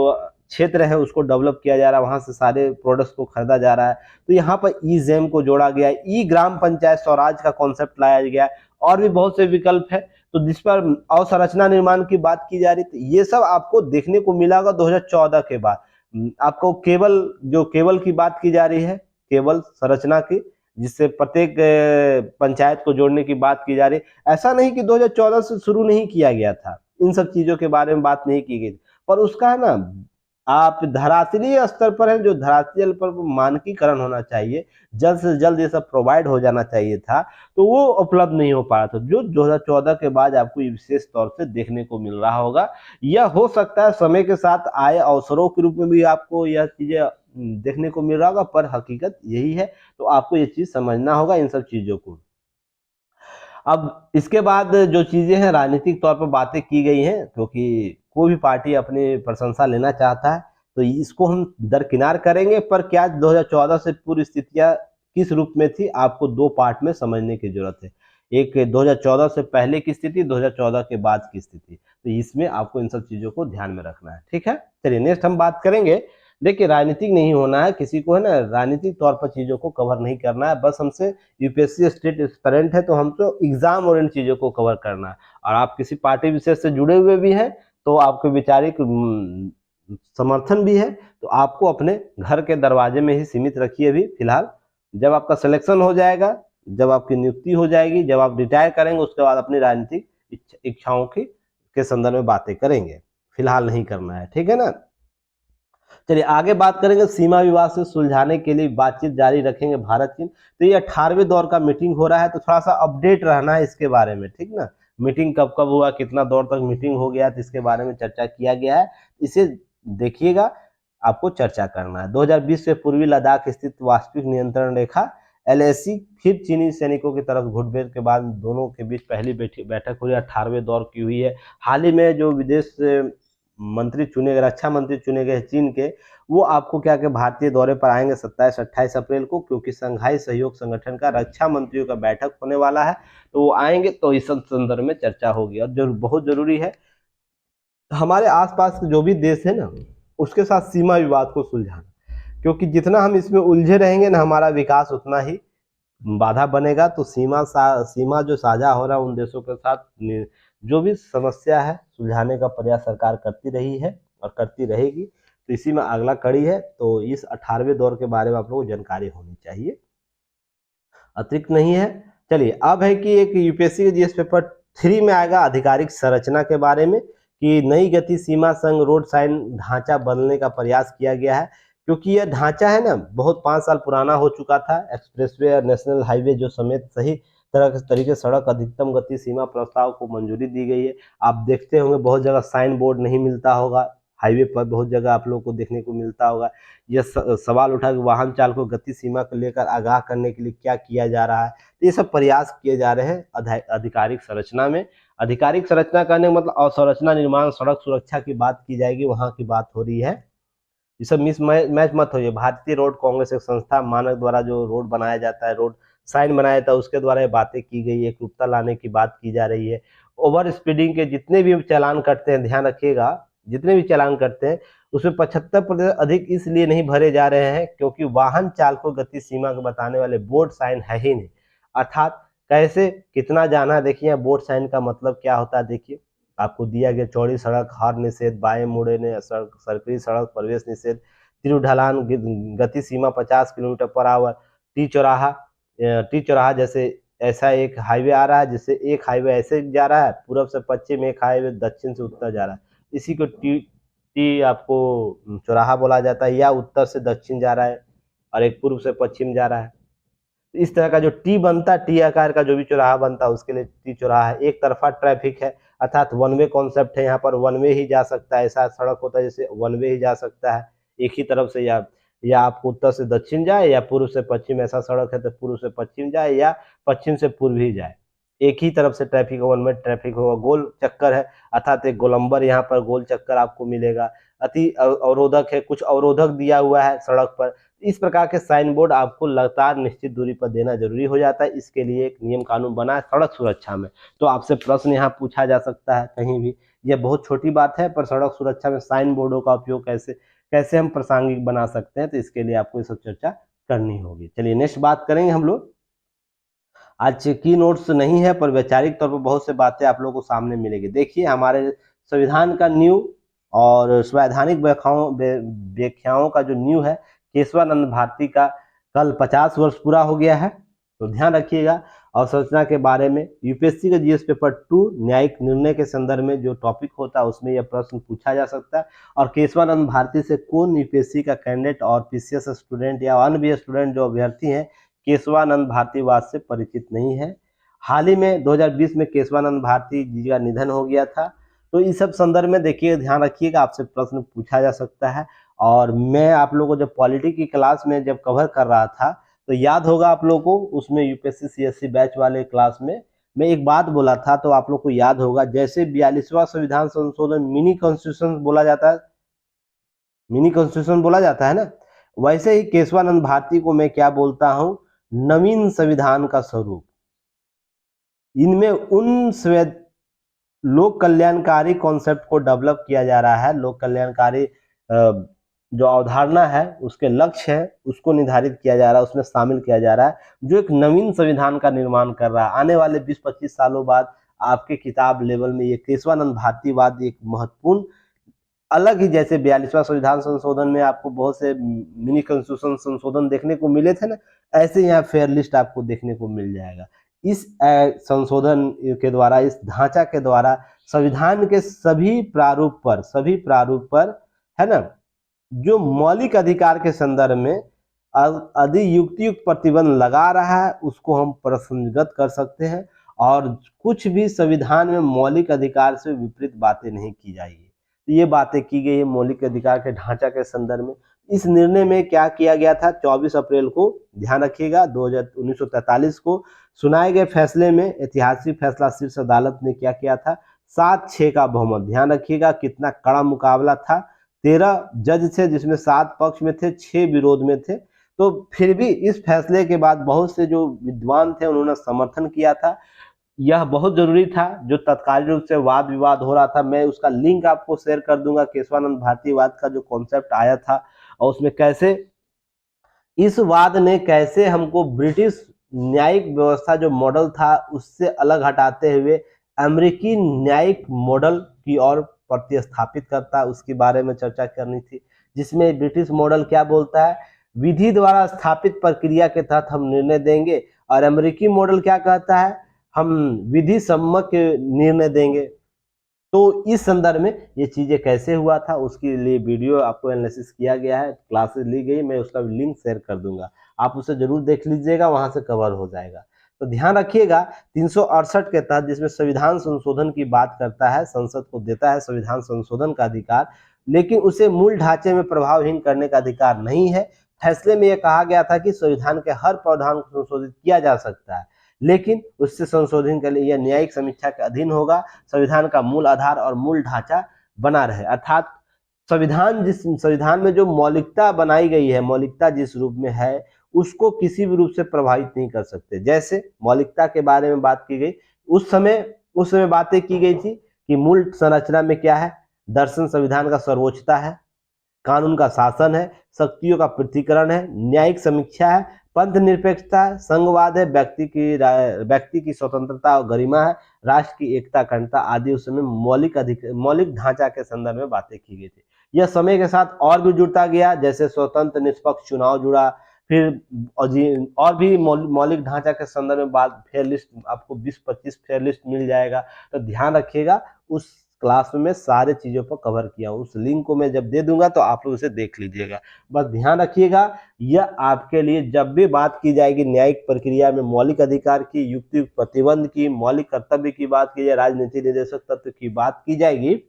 क्षेत्र है उसको डेवलप किया जा रहा है, वहां से सारे प्रोडक्ट्स को खरीदा जा रहा है। तो यहाँ पर ई जेम को जोड़ा गया है, ई ग्राम पंचायत स्वराज का कॉन्सेप्ट लाया गया है, और भी बहुत से विकल्प है। तो जिस पर अवसंरचना निर्माण की बात की जा रही, तो ये सब आपको देखने को मिला होगा 2014 के बाद। आपको केबल की बात की जा रही है, केबल संरचना की, जिससे प्रत्येक पंचायत को जोड़ने की बात की जा रही है। ऐसा नहीं कि 2014 से शुरू नहीं किया गया था, इन सब चीजों के बारे में बात नहीं की गई, पर उसका है ना, आप धरातलीय स्तर पर है, जो धरातल पर मानकीकरण होना चाहिए, जल्द से जल्द ये सब प्रोवाइड हो जाना चाहिए था, तो वो उपलब्ध नहीं हो पा रहा था, जो 2014 के बाद आपको विशेष तौर से देखने को मिल रहा होगा। यह हो सकता है समय के साथ आए अवसरों के रूप में भी आपको यह चीजें देखने को मिल रहा होगा, पर हकीकत यही है। तो आपको ये चीज समझना होगा, इन सब चीजों को। अब इसके बाद जो चीजें हैं, राजनीतिक तौर पर बातें की गई हैं, क्योंकि कोई भी पार्टी अपनी प्रशंसा लेना चाहता है, तो इसको हम दरकिनार करेंगे। पर क्या 2014 से पूर्व स्थितियां किस रूप में थी, आपको दो पार्ट में समझने की जरूरत है। एक 2014 से पहले की स्थिति, 2014 के बाद की स्थिति। तो इसमें आपको इन सब चीजों को ध्यान में रखना है, ठीक है। चलिए नेक्स्ट हम बात करेंगे। देखिए, राजनीतिक नहीं होना है किसी को, है ना, राजनीतिक तौर पर चीजों को कवर नहीं करना है। बस हमसे यूपीएससी स्टेट एस्पिरेंट है, तो हमको एग्जाम और इन चीजों को कवर करना है। और आप किसी पार्टी विशेष से जुड़े हुए भी हैं, तो आपको वैचारिक समर्थन भी है, तो आपको अपने घर के दरवाजे में ही सीमित रखिए अभी फिलहाल। जब आपका सिलेक्शन हो जाएगा, जब आपकी नियुक्ति हो जाएगी, जब आप रिटायर करेंगे, उसके बाद अपनी राजनीतिक इच्छाओं की के संदर्भ में बातें करेंगे, फिलहाल नहीं करना है, ठीक है ना। चलिए आगे बात करेंगे। सीमा विवाद से सुलझाने के लिए बातचीत जारी रखेंगे भारत चीन। तो ये 18वें दौर का मीटिंग हो रहा है, तो थोड़ा सा अपडेट रहना है इसके बारे में, ठीक ना। मीटिंग कब कब हुआ, कितना दौर तक मीटिंग हो गया, तो इसके बारे में चर्चा किया गया है, इसे देखिएगा, आपको चर्चा करना है। 2020 से पूर्वी लद्दाख स्थित वास्तविक नियंत्रण रेखा LAC फिर चीनी सैनिकों की तरफ घुटबेर के बाद दोनों के बीच पहली बैठक हुई, 18वें दौर की हुई है। हाल ही में जो विदेश मंत्री चुने गए, रक्षा मंत्री चुने गए चीन के, वो आपको क्या कि भारतीय दौरे पर आएंगे 27-28 अप्रैल को, क्योंकि संघाई सहयोग संगठन का रक्षा मंत्रियों का बैठक होने वाला है, तो वो आएंगे, तो इस संदर्भ में चर्चा होगी। और जो बहुत जरूरी है, हमारे आसपास के जो भी देश है ना, उसके साथ सीमा विवाद को सुलझाना, क्योंकि जितना हम इसमें उलझे रहेंगे ना, हमारा विकास उतना ही बाधा बनेगा। तो सीमा जो साझा हो रहा है उन देशों के साथ, जो भी समस्या है सुलझाने का प्रयास सरकार करती रही है और करती रहेगी। तो इसी में अगला कड़ी है, तो इस 18वें दौर के बारे में आप लोगों को जानकारी होनी चाहिए, अतिरिक्त नहीं है। चलिए अब है कि एक यूपीएससी के जीएस पेपर 3 में आएगा आधिकारिक संरचना के बारे में, कि नई गति सीमा संघ रोड साइन ढांचा बदलने का प्रयास किया गया है। क्योंकि यह ढांचा है ना, बहुत 5 साल पुराना हो चुका था। एक्सप्रेसवे और नेशनल हाईवे जो समेत सही तरीके सड़क अधिकतम गति सीमा प्रस्ताव को मंजूरी दी गई है। आप देखते होंगे बहुत जगह साइन बोर्ड नहीं मिलता होगा, हाईवे पर बहुत जगह आप लोगों को देखने को मिलता होगा। यह सवाल उठा कि वाहन चालकों को गति सीमा को लेकर आगाह करने के लिए क्या किया जा रहा है। तो ये सब प्रयास किए जा रहे हैं आधिकारिक संरचना में। आधिकारिक संरचना कहने का मतलब अवसंरचना निर्माण सड़क सुरक्षा की बात की जाएगी, वहां की बात हो रही है। ये सब मिस मैच मत होइए। भारतीय रोड कांग्रेस एक संस्था मानक द्वारा जो रोड बनाया जाता है, रोड साइन बनाया जाता है, उसके द्वारा ये बातें की गई, एक रूपता लाने की बात की जा रही है। ओवर स्पीडिंग के जितने भी चालान कटते हैं, ध्यान रखिएगा, जितने भी चालान करते हैं उसमें 75% अधिक इसलिए नहीं भरे जा रहे हैं क्योंकि वाहन चालकों गति सीमा को बताने वाले बोर्ड साइन है ही नहीं। अर्थात कैसे कितना जाना है, देखिए बोर्ड साइन का मतलब क्या होता है। देखिए आपको दिया गया चौड़ी सड़क, हार निषेध, बाएं मुड़े सरकरी सड़क, प्रवेश निषेध, तीव्र ढलान, गति सीमा 50 किलोमीटर पर आवर, टी चौराहा जैसे ऐसा एक हाईवे आ रहा है जिससे एक हाईवे ऐसे जा रहा है पूर्व से पश्चिम, एक हाईवे दक्षिण से उत्तर जा रहा है, इसी को टी आपको चौराहा बोला जाता है, या उत्तर से दक्षिण जा रहा है और एक पूर्व से पश्चिम जा रहा है। इस तरह का जो टी बनता है, टी आकार का जो भी चौराहा बनता है उसके लिए टी चौराहा है। एक तरफा ट्रैफिक है अर्थात वन वे कॉन्सेप्ट है, यहाँ पर वन वे ही जा सकता है, ऐसा सड़क होता है जैसे वन वे ही जा सकता है एक ही तरफ से, या आपको उत्तर से दक्षिण जाए या पूर्व से पश्चिम, ऐसा सड़क है तो पूर्व से पश्चिम जाए या पश्चिम से पूर्व ही जाए, एक ही तरफ से ट्रैफिक वन वे ट्रैफिक होगा। गोल चक्कर है अर्थात एक गोलंबर यहाँ पर गोल चक्कर आपको मिलेगा। अति अवरोधक है, कुछ अवरोधक दिया हुआ है सड़क पर। इस प्रकार के साइन बोर्ड आपको लगातार निश्चित दूरी पर देना जरूरी हो जाता है। इसके लिए एक नियम कानून बना है सड़क सुरक्षा में। तो आपसे प्रश्न यहाँ पूछा जा सकता है कहीं भी, यह बहुत छोटी बात है पर सड़क सुरक्षा में साइन बोर्डों का उपयोग कैसे कैसे हम प्रासंगिक बना सकते हैं, तो इसके लिए आपको ये सब चर्चा करनी होगी। चलिए नेक्स्ट बात करेंगे हम लोग। आज की नोट्स नहीं है पर वैचारिक तौर पर बहुत से बातें आप लोगों को सामने मिलेगी। देखिए हमारे संविधान का न्यू और संवैधानिक व्याख्याओं का जो न्यू है, केशवानंद भारती का कल 50 वर्ष पूरा हो गया है, तो ध्यान रखिएगा। अवसंरचना के बारे में यूपीएससी का जीएस पेपर 2 न्यायिक निर्णय के संदर्भ में जो टॉपिक होता है उसमें यह प्रश्न पूछा जा सकता है। और केशवानंद भारती से कौन यूपीएससी का कैंडिडेट और पीसीएस स्टूडेंट या अन्य भी स्टूडेंट जो अभ्यर्थी हैं केशवानंद भारतीवाद से परिचित नहीं है। हाल ही में 2020 में केशवानंद भारती जी का निधन हो गया था। तो इस सब संदर्भ में देखिए ध्यान रखिएगा, आपसे प्रश्न पूछा जा सकता है। और मैं आप लोगों को जब पॉलिटी की क्लास में जब कवर कर रहा था तो याद होगा आप लोगों को, उसमें यूपीएससी सीएससी बैच वाले क्लास में मैं एक बात बोला था, तो आप लोग को याद होगा, जैसे 42वां संविधान संशोधन मिनी कॉन्स्टिट्यूशन बोला जाता है, मिनी कॉन्स्टिट्यूशन बोला जाता है ना, वैसे ही केशवानंद भारती को मैं क्या बोलता हूं, नवीन संविधान का स्वरूप। इनमें उन लोक कल्याणकारी कॉन्सेप्ट को डेवलप किया जा रहा है, लोक कल्याणकारी जो अवधारणा है उसके लक्ष्य है उसको निर्धारित किया जा रहा है, उसमें शामिल किया जा रहा है, जो एक नवीन संविधान का निर्माण कर रहा है। आने वाले 20-25 सालों बाद आपके किताब लेवल में ये केशवानंद भारतीवाद एक महत्वपूर्ण अलग ही, जैसे 42वां संविधान संशोधन में आपको बहुत से मिनी कॉन्स्टिट्यूशन संशोधन देखने को मिले थे ना, ऐसे यहाँ फेयर लिस्ट आपको देखने को मिल जाएगा। इस संशोधन के द्वारा, इस ढांचा के द्वारा संविधान के सभी प्रारूप पर है ना, जो मौलिक अधिकार के संदर्भ में अधिक युक्तियुक्त प्रतिबंध लगा रहा है उसको हम प्रसंगत कर सकते हैं, और कुछ भी संविधान में मौलिक अधिकार से विपरीत बातें नहीं की जाएगी। तो ये बातें की गई है मौलिक अधिकार के ढांचा के संदर्भ में। इस निर्णय में क्या किया गया था, 24 अप्रैल को ध्यान रखिएगा 1943 को सुनाए गए फैसले में ऐतिहासिक फैसला शीर्ष अदालत ने क्या किया था, 7-6 का बहुमत। ध्यान रखिएगा कितना कड़ा मुकाबला था, 13 जज थे जिसमें 7 पक्ष में थे, 6 विरोध में थे। तो फिर भी इस फैसले के बाद बहुत से जो विद्वान थे उन्होंने समर्थन किया था। यह बहुत जरूरी था, जो तत्कालीन रूप से वाद विवाद हो रहा था, मैं उसका लिंक आपको शेयर कर दूंगा। केशवानंद भारतीवाद का जो कॉन्सेप्ट आया था और उसमें कैसे इस वाद ने कैसे हमको ब्रिटिश न्यायिक व्यवस्था जो मॉडल था उससे अलग हटाते हुए अमेरिकी न्यायिक मॉडल की ओर प्रतिस्थापित करता है, उसके बारे में चर्चा करनी थी। जिसमें ब्रिटिश मॉडल क्या बोलता है, विधि द्वारा स्थापित प्रक्रिया के तहत हम निर्णय देंगे, और अमेरिकी मॉडल क्या कहता है, हम विधि सम्मत निर्णय देंगे। तो इस संदर्भ में ये चीजें कैसे हुआ था उसके लिए वीडियो आपको एनालिसिस किया गया है, क्लासेस ली गई, मैं उसका लिंक शेयर कर दूंगा, आप उसे जरूर देख लीजिएगा, वहां से कवर हो जाएगा। तो ध्यान रखिएगा 368 के तहत जिसमें संविधान संशोधन की बात करता है, संसद को देता है संविधान संशोधन का अधिकार, लेकिन उसे मूल ढांचे में प्रभावहीन करने का अधिकार नहीं है। फैसले में यह कहा गया था कि संविधान के हर प्रावधान को संशोधित किया जा सकता है, लेकिन उससे संशोधन के लिए यह न्यायिक समीक्षा के अधीन होगा। संविधान का मूल आधार और मूल ढांचा बना रहे, अर्थात संविधान में जो मौलिकता बनाई गई है, मौलिकता जिस रूप में है उसको किसी भी रूप से प्रभावित नहीं कर सकते। जैसे मौलिकता के बारे में बात की गई, उस समय बातें की गई थी कि मूल संरचना में क्या है, दर्शन संविधान का सर्वोच्चता है, कानून का शासन है, शक्तियों का पृथक्करण है, न्यायिक समीक्षा है, पंथ निरपेक्षता है, संघवाद है, व्यक्ति की स्वतंत्रता और गरिमा है, राष्ट्र की एकता अखंडता आदि उस समय मौलिक ढांचा के संदर्भ में बातें की गई थी। यह समय के साथ और भी जुड़ता गया, जैसे स्वतंत्र निष्पक्ष चुनाव जुड़ा, फिर और भी मौलिक ढांचा के संदर्भ में बात, फेयर लिस्ट आपको 20-25 फेयर लिस्ट मिल जाएगा। तो ध्यान रखिएगा, उस क्लास में सारे चीजों पर कवर किया हूं, उस लिंक को मैं जब दे दूंगा तो आप लोग उसे देख लीजिएगा। बस ध्यान रखिएगा, यह आपके लिए जब भी बात की जाएगी न्यायिक प्रक्रिया में मौलिक अधिकार की, युक्ति प्रतिबंध की, मौलिक कर्तव्य की बात की जाए, राजनीति निर्देशक तत्व की बात की जाएगी,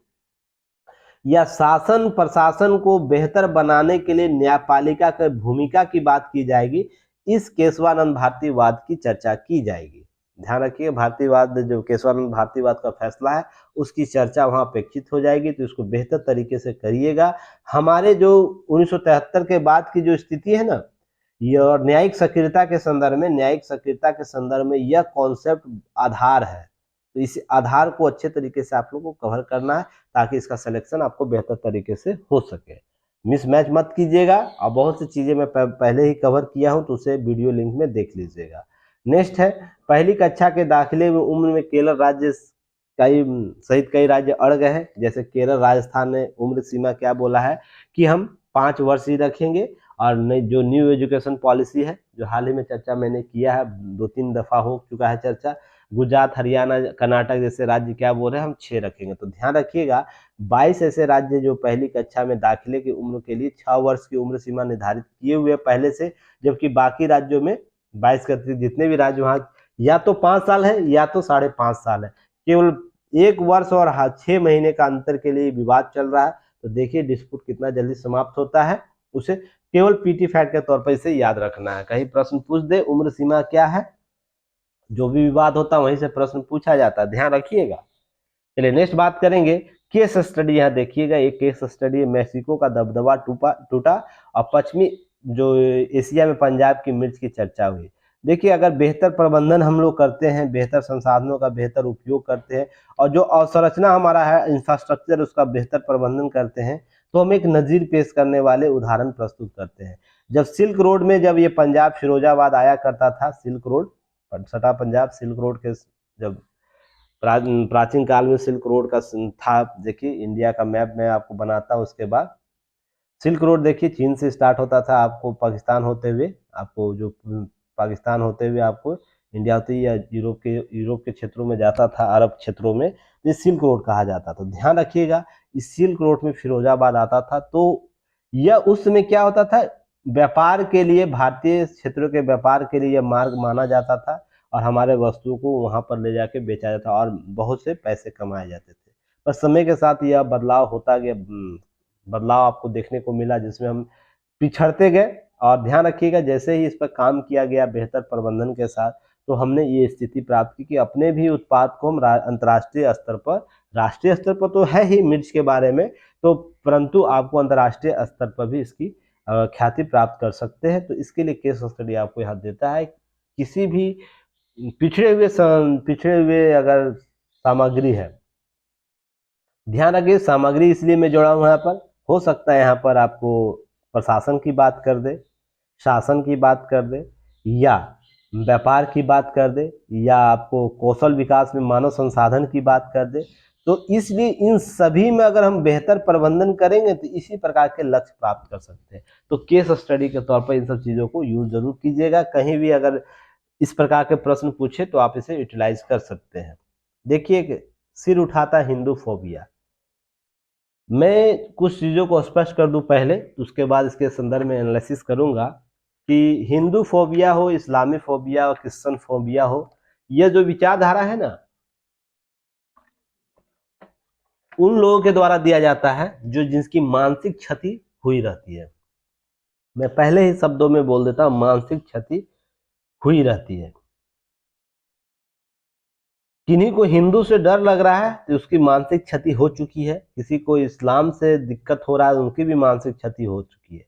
या शासन प्रशासन को बेहतर बनाने के लिए न्यायपालिका की भूमिका की बात की जाएगी, इस केशवानंद भारतीवाद की चर्चा की जाएगी। ध्यान रखिए, भारतीवाद जो केशवानंद भारतीवाद का फैसला है उसकी चर्चा वहां अपेक्षित हो जाएगी, तो इसको बेहतर तरीके से करिएगा। हमारे जो 1973 के बाद की जो स्थिति है ना, ये और न्यायिक सक्रियता के संदर्भ में यह कॉन्सेप्ट आधार है, तो इस आधार को अच्छे तरीके से आप लोग को कवर करना है ताकि इसका सिलेक्शन आपको बेहतर तरीके से हो सके। मिसमैच मत कीजिएगा, और बहुत सी चीजें मैं पहले ही कवर किया हूं तो उसे वीडियो लिंक में देख लीजिएगा। नेक्स्ट है, पहली कक्षा के दाखिले में उम्र में केरल राज्य सहित कई राज्य अड़ गए हैं। जैसे केरल, राजस्थान ने उम्र सीमा क्या बोला है कि हम 5 वर्ष ही रखेंगे, और जो न्यू एजुकेशन पॉलिसी है जो हाल ही में चर्चा मैंने किया है, 2-3 दफा हो चुका है चर्चा, गुजरात, हरियाणा, कर्नाटक जैसे राज्य क्या बोल रहे हैं, हम 6 रखेंगे। तो ध्यान रखिएगा, 22 ऐसे राज्य जो पहली कक्षा में दाखिले की उम्र के लिए 6 वर्ष की उम्र सीमा निर्धारित किए हुए पहले से, जबकि बाकी राज्यों में 22 के जितने भी राज्य वहाँ या तो 5 साल है या तो 5.5 साल है। केवल 1 वर्ष और 6 महीने का अंतर के लिए विवाद चल रहा है। तो देखिए डिस्प्यूट कितना जल्दी समाप्त होता है, उसे केवल पीटी फैक्ट के तौर पर इसे याद रखना है। कहीं प्रश्न पूछ दे उम्र सीमा क्या है, जो भी विवाद होता है वहीं से प्रश्न पूछा जाता है, ध्यान रखिएगा। चलिए नेक्स्ट बात करेंगे, केस स्टडी। यहाँ देखिएगा, एक केस स्टडी है, मैक्सिको का दबदबा टूटा और पश्चिमी जो एशिया में पंजाब की मिर्च की चर्चा हुई। देखिए, अगर बेहतर प्रबंधन हम लोग करते हैं, बेहतर संसाधनों का बेहतर उपयोग करते हैं, और जो अवसंरचना हमारा है, इंफ्रास्ट्रक्चर, उसका बेहतर प्रबंधन करते हैं, तो हम एक नजीर पेश करने वाले उदाहरण प्रस्तुत करते हैं। जब सिल्क रोड में जब ये पंजाब फिरोजाबाद आया करता था, सिल्क रोड सटा पंजाब, सिल्क रोड के जब प्राचीन काल में सिल्क रोड का था, देखिए इंडिया का मैप मैं आपको बनाता हूँ। उसके बाद सिल्क रोड देखिए चीन से स्टार्ट होता था, आपको पाकिस्तान होते हुए, आपको जो पाकिस्तान होते हुए आपको इंडिया होते या यूरोप के क्षेत्रों में जाता था, अरब क्षेत्रों में, ये सिल्क रोड कहा जाता था। ध्यान रखिएगा, इस सिल्क रोड में फिरोजाबाद आता था, तो यह उस समय क्या होता था, व्यापार के लिए, भारतीय क्षेत्रों के व्यापार के लिए यह मार्ग माना जाता था, और हमारे वस्तुओं को वहां पर ले जाके बेचा जाता और बहुत से पैसे कमाए जाते थे। पर समय के साथ यह बदलाव होता गया, बदलाव आपको देखने को मिला, जिसमें हम पिछड़ते गए। और ध्यान रखिएगा, जैसे ही इस पर काम किया गया बेहतर प्रबंधन के साथ, तो हमने ये स्थिति प्राप्त की कि अपने भी उत्पाद को हम अंतर्राष्ट्रीय स्तर पर, राष्ट्रीय स्तर पर तो है ही मिर्च के बारे में, तो परंतु आपको अंतर्राष्ट्रीय स्तर पर भी इसकी ख्याति प्राप्त कर सकते हैं। तो इसके लिए केस स्टडी आपको यहाँ देता है। किसी भी पिछड़े हुए अगर सामग्री है, ध्यान रखिए सामग्री इसलिए मैं जोड़ा हूं यहाँ पर, हो सकता है यहाँ पर आपको प्रशासन की बात कर दे, शासन की बात कर दे, या व्यापार की बात कर दे, या आपको कौशल विकास में मानव संसाधन की बात कर दे। तो इसलिए इन सभी में अगर हम बेहतर प्रबंधन करेंगे तो इसी प्रकार के लक्ष्य प्राप्त कर सकते हैं। तो केस स्टडी के तौर पर इन सब चीजों को यूज जरूर कीजिएगा। कहीं भी अगर इस प्रकार के प्रश्न पूछे तो आप इसे यूटिलाइज कर सकते हैं। देखिए, सिर उठाता हिंदू फोबिया। मैं कुछ चीजों को स्पष्ट कर दूं पहले, उसके बाद इसके संदर्भ में एनालिसिस करूंगा कि हिंदू फोबिया हो, इस्लामी फोबिया हो, क्रिश्चियन फोबिया हो, यह जो विचारधारा है ना, उन लोगों के द्वारा दिया जाता है जो जिसकी मानसिक क्षति हुई रहती है। मैं पहले ही शब्दों में बोल देता हूं, मानसिक क्षति हुई रहती है। किन्हीं को हिंदू से डर लग रहा है तो उसकी मानसिक क्षति हो चुकी है, किसी को इस्लाम से दिक्कत हो रहा है उनकी भी मानसिक क्षति हो चुकी है।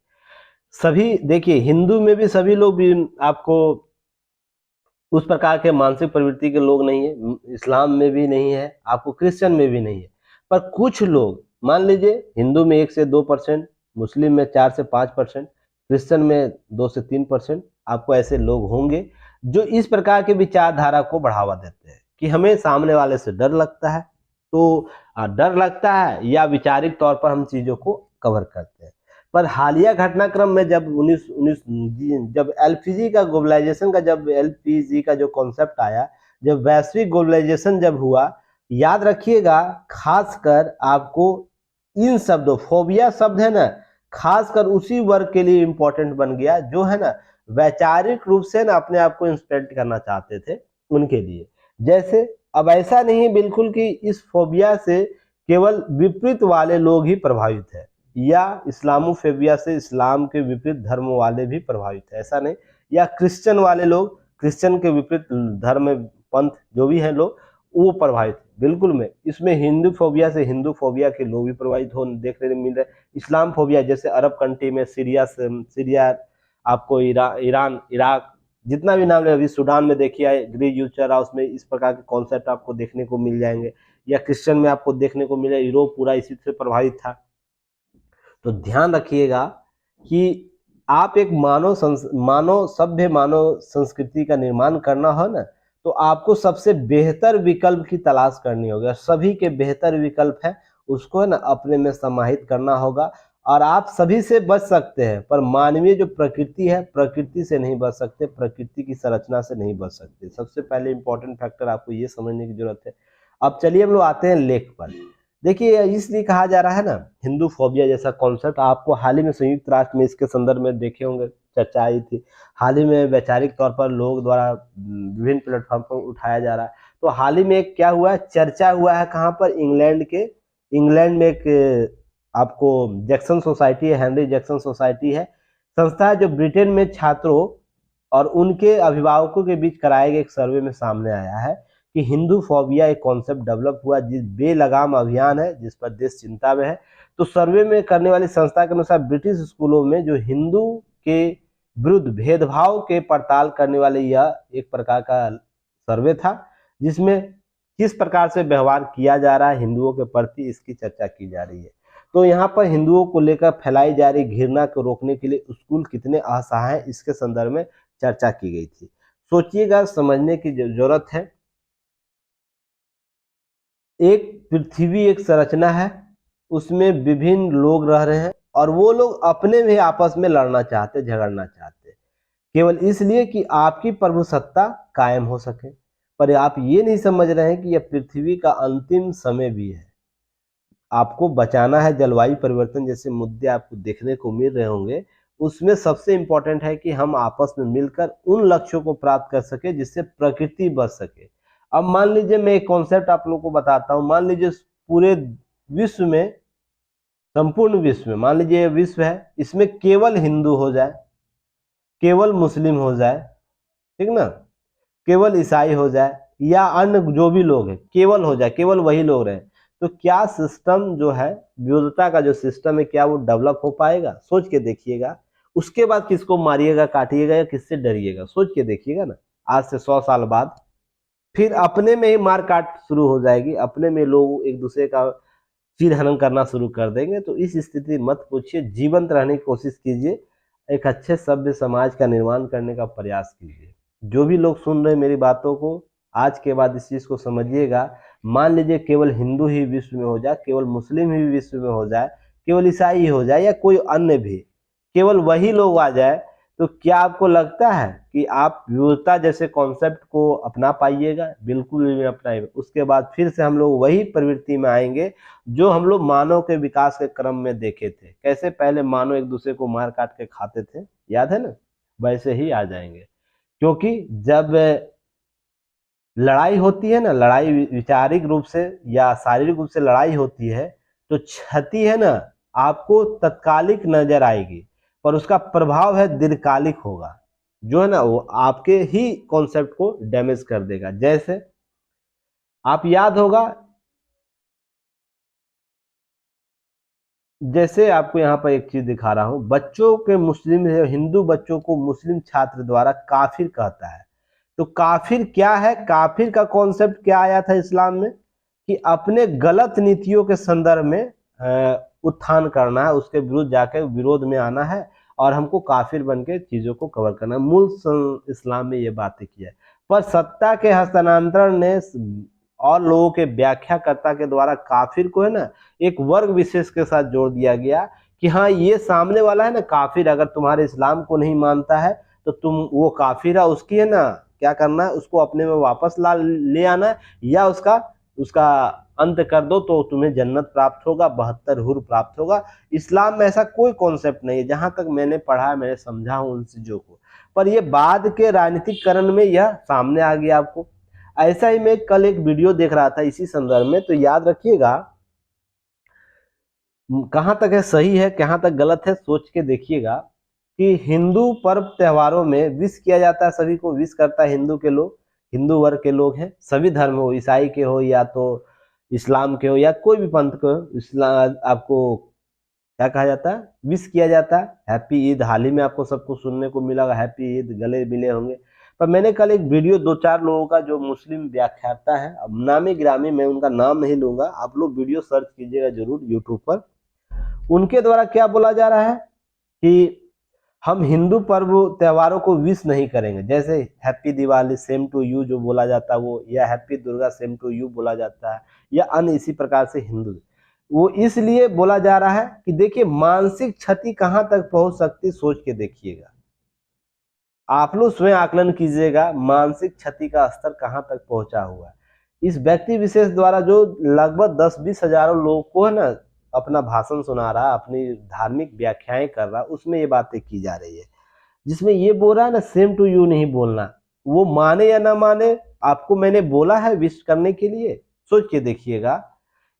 सभी देखिए, हिंदू में भी सभी लोग भी आपको उस प्रकार के मानसिक प्रवृत्ति के लोग नहीं है, इस्लाम में भी नहीं है, आपको क्रिश्चियन में भी नहीं है। पर कुछ लोग, मान लीजिए हिंदू में 1 से 2%, मुस्लिम में 4 से 5%, क्रिश्चियन में 2 से 3%, आपको ऐसे लोग होंगे जो इस प्रकार के विचारधारा को बढ़ावा देते हैं कि हमें सामने वाले से डर लगता है। तो डर लगता है या वैचारिक तौर पर हम चीजों को कवर करते हैं। पर हालिया घटनाक्रम में जब 19 जब एलपीजी का ग्लोबलाइजेशन का जब एलपीजी का जो कॉन्सेप्ट आया, जब वैश्विक ग्लोबलाइजेशन जब हुआ, याद रखिएगा, खासकर आपको इन शब्दों, फोबिया शब्द है ना, खासकर उसी वर्ग के लिए इंपॉर्टेंट बन गया जो है ना वैचारिक रूप से ना अपने आप को इंस्पेक्ट करना चाहते थे, उनके लिए। जैसे अब ऐसा नहीं बिल्कुल कि इस फोबिया से केवल विपरीत वाले लोग ही प्रभावित है, या इस्लामोफोबिया से इस्लाम के विपरीत धर्म वाले भी प्रभावित है, ऐसा नहीं। या क्रिश्चियन वाले लोग, क्रिश्चियन के विपरीत धर्म पंथ जो भी हैं लोग, वो प्रभावित है, बिल्कुल में। इसमें हिंदू फोबिया से हिंदू फोबिया के लोग भी प्रभावित हो देखने को मिल रहे हैं। इस्लाम फोबिया जैसे अरब कंट्री में सीरिया, आपको ईरान, इराक, जितना भी नाम ले, अभी सूडान में देखिए गृह युद्ध चल रहा, उसमें इस प्रकार के कॉन्सेप्ट आपको देखने को मिल जाएंगे। या क्रिश्चियन में आपको देखने को मिले, यूरोप पूरा इसी से प्रभावित था। तो ध्यान रखिएगा कि आप एक मानव सभ्य मानव संस्कृति का निर्माण करना हो ना, तो आपको सबसे बेहतर विकल्प की तलाश करनी होगी। सभी के बेहतर विकल्प है, उसको है ना अपने में समाहित करना होगा। और आप सभी से बच सकते हैं, पर मानवीय जो प्रकृति है, प्रकृति से नहीं बच सकते, प्रकृति की संरचना से नहीं बच सकते। सबसे पहले इंपॉर्टेंट फैक्टर आपको ये समझने की जरूरत है। अब चलिए हम लोग आते हैं लेख पर। देखिए, इसलिए कहा जा रहा है ना हिंदू फोबिया जैसा कॉन्सेप्ट, आपको हाल ही में संयुक्त राष्ट्र में इसके संदर्भ में देखे होंगे, चर्चा आई थी। हाल ही में वैचारिक तौर पर लोग द्वारा विभिन्न प्लेटफॉर्म पर उठाया जा रहा है। तो हाल ही में एक क्या हुआ है, चर्चा हुआ है, कहाँ पर, इंग्लैंड में एक आपको जैक्सन सोसाइटी है, हेनरी जैक्सन सोसाइटी है, संस्था है, जो ब्रिटेन में छात्रों और उनके अभिभावकों के बीच कराए गए एक सर्वे में सामने आया है कि हिंदू फोबिया एक कॉन्सेप्ट डेवलप हुआ, जिस बेलगाम अभियान है, जिस पर देश चिंता में है। तो सर्वे में करने वाली संस्था के अनुसार ब्रिटिश स्कूलों में जो हिंदू के विरुद्ध भेदभाव के पड़ताल करने वाले यह एक प्रकार का सर्वे था, जिसमें किस प्रकार से व्यवहार किया जा रहा है हिंदुओं के प्रति, इसकी चर्चा की जा रही है। तो यहाँ पर हिंदुओं को लेकर फैलाई जा रही घृणा को रोकने के लिए स्कूल कितने असहाय हैं, इसके संदर्भ में चर्चा की गई थी। सोचिएगा, समझने की जरूरत है। एक पृथ्वी एक संरचना है, उसमें विभिन्न लोग रह रहे हैं, और वो लोग अपने में आपस में लड़ना चाहते, झगड़ना चाहते, केवल इसलिए कि आपकी प्रभुसत्ता कायम हो सके। पर आप ये नहीं समझ रहे हैं कि यह पृथ्वी का अंतिम समय भी है। आपको बचाना है, जलवायु परिवर्तन जैसे मुद्दे आपको देखने को मिल रहे होंगे, उसमें सबसे इंपॉर्टेंट है कि हम आपस में मिलकर उन लक्ष्यों को प्राप्त कर सके जिससे प्रकृति बच सके। अब मान लीजिए मैं एक कॉन्सेप्ट आप लोगों को बताता हूं। मान लीजिए पूरे विश्व में, संपूर्ण विश्व में, मान लीजिए ये विश्व है, इसमें केवल हिंदू हो जाए, केवल मुस्लिम हो जाए, ठीक ना, केवल ईसाई हो जाए, या अन्य जो भी लोग हैं केवल हो जाए, केवल वही लोग रहे, तो क्या सिस्टम जो है, विविधता का जो सिस्टम है, क्या वो डेवलप हो पाएगा? सोच के देखिएगा। उसके बाद किसको मारिएगा, काटिएगा, या किससे डरिएगा? सोच के देखिएगा ना। आज से 100 साल बाद फिर अपने में ही मार काट शुरू हो जाएगी, अपने में लोग एक दूसरे का चीर हनन करना शुरू कर देंगे। तो इस स्थिति मत पूछिए, जीवंत रहने की कोशिश कीजिए, एक अच्छे सभ्य समाज का निर्माण करने का प्रयास कीजिए। जो भी लोग सुन रहे हैं मेरी बातों को, आज के बाद इस चीज को समझिएगा। मान लीजिए केवल हिंदू ही विश्व में हो जाए, केवल मुस्लिम ही विश्व में हो जाए, केवल ईसाई ही हो जाए, या कोई अन्य भी, केवल वही लोग आ जाए, तो क्या आपको लगता है कि आप विविधता जैसे कॉन्सेप्ट को अपना पाइएगा? बिल्कुल भी नहीं अपनाएंगे। उसके बाद फिर से हम लोग वही प्रवृत्ति में आएंगे जो हम लोग मानव के विकास के क्रम में देखे थे। कैसे पहले मानव एक दूसरे को मार काट के खाते थे, याद है ना? वैसे ही आ जाएंगे। क्योंकि जब लड़ाई होती है ना, लड़ाई वैचारिक रूप से या शारीरिक रूप से लड़ाई होती है, तो क्षति है ना आपको तत्कालिक नजर आएगी, पर उसका प्रभाव है दीर्घकालिक होगा, जो है ना वो आपके ही कॉन्सेप्ट को डैमेज कर देगा। जैसे आप याद होगा, जैसे आपको यहाँ पर एक चीज दिखा रहा हूं, बच्चों के मुस्लिम हिंदू बच्चों को मुस्लिम छात्र द्वारा काफिर कहता है। तो काफिर क्या है? काफिर का कॉन्सेप्ट क्या आया था इस्लाम में कि अपने गलत नीतियों के संदर्भ में उत्थान करना है, उसके विरुद्ध जाकर विरोध में आना है और हमको काफिर बन के चीजों को कवर करना है। मूल इस्लाम में ये बातें की है, पर सत्ता के हस्तांतरण ने और लोगों के व्याख्याकर्ता के द्वारा काफिर को है ना एक वर्ग विशेष के साथ जोड़ दिया गया कि हाँ ये सामने वाला है ना काफिर, अगर तुम्हारे इस्लाम को नहीं मानता है तो तुम वो काफिर है, उसकी है ना क्या करना है, उसको अपने में वापस ला ले आना है या उसका उसका अंत कर दो तो तुम्हें जन्नत प्राप्त होगा, 72 हुर प्राप्त होगा। इस्लाम में ऐसा कोई कॉन्सेप्ट नहीं है, जहां तक मैंने पढ़ा, मैंने समझा हूं उन चीजों को। पर ये बाद के राजनीतिकरण में यह सामने आ गया आपको। ऐसा ही मैं कल एक वीडियो देख रहा था इसी संदर्भ में, तो याद रखिएगा कहां तक है सही है कहां तक गलत है, सोच के देखिएगा कि हिंदू पर्व त्योहारों में विश किया जाता है, सभी को विश करता है हिंदू के लोग, हिंदू वर्ग के लोग हैं, सभी धर्म हो, ईसाई के हो या तो इस्लाम के हो या कोई भी पंथ को, इस्लाम आपको क्या कहा जाता है, विश किया जाता है, हैप्पी ईद। हाल ही में आपको सबको सुनने को मिला, हैप्पी ईद, गले मिले होंगे। पर मैंने कल एक वीडियो दो चार लोगों का जो मुस्लिम व्याख्याता है, अब नामी ग्रामी मैं उनका नाम नहीं लूंगा, आप लोग वीडियो सर्च कीजिएगा जरूर यूट्यूब पर। उनके द्वारा क्या बोला जा रहा है कि हम हिंदू पर्व त्योहारों को विश नहीं करेंगे, जैसे happy Diwali same to you जो बोला जाता है वो, या happy Durga same to you बोला जाता है, या अन्य इसी प्रकार से हिंदू, वो इसलिए बोला जा रहा है कि देखिए मानसिक क्षति कहां तक पहुंच सकती, सोच के देखिएगा, आप लोग स्वयं आकलन कीजिएगा मानसिक क्षति का स्तर कहां तक पहुंचा हुआ है। इस व्यक्ति विशेष द्वारा जो लगभग 10-20 हजारों लोगों को है ना अपना भाषण सुना रहा, अपनी धार्मिक व्याख्याएं कर रहा, उसमें ये बातें की जा रही है, जिसमें ये बोल रहा है ना सेम टू यू नहीं बोलना, वो माने या ना माने, आपको मैंने बोला है विश करने के लिए, सोच के देखिएगा।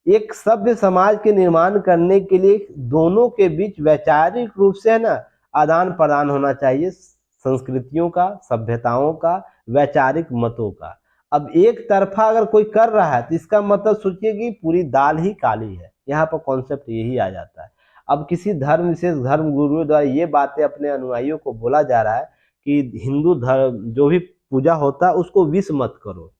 एक सभ्य समाज के निर्माण करने के लिए दोनों के बीच वैचारिक रूप से है ना आदान प्रदान होना चाहिए, संस्कृतियों का, सभ्यताओं का, वैचारिक मतों का। अब एक तरफा अगर कोई कर रहा है तो इसका मतलब सोचिए कि पूरी दाल ही काली है, यहाँ पर कॉन्सेप्ट यही आ जाता है। अब किसी धर्म विशेष धर्म गुरुओं द्वारा ये बातें अपने अनुयायियों को बोला जा रहा है कि हिंदू धर्म जो भी पूजा होता है उसको विश मत करो,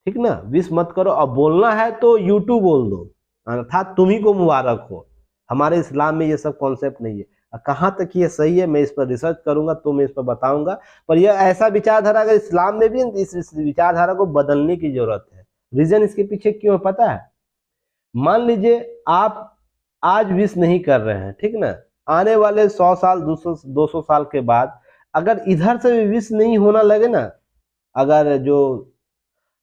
ठीक ना, विश मत करो, और बोलना है तो यूट्यूब बोल दो, अर्थात तुम्ही को मुबारक हो। हमारे इस्लाम में ये सब कॉन्सेप्ट नहीं है। कहाँ तक ये सही है मैं इस पर रिसर्च करूंगा तो मैं इस पर बताऊंगा, पर यह ऐसा विचारधारा अगर इस्लाम में भी, इस विचारधारा को बदलने की जरूरत है। रीजन इसके पीछे क्यों है पता है? मान लीजिए आप आज विश नहीं कर रहे हैं, ठीक ना, आने वाले 100 साल 200 साल के बाद अगर इधर से भी विश नहीं होना लगे ना, अगर जो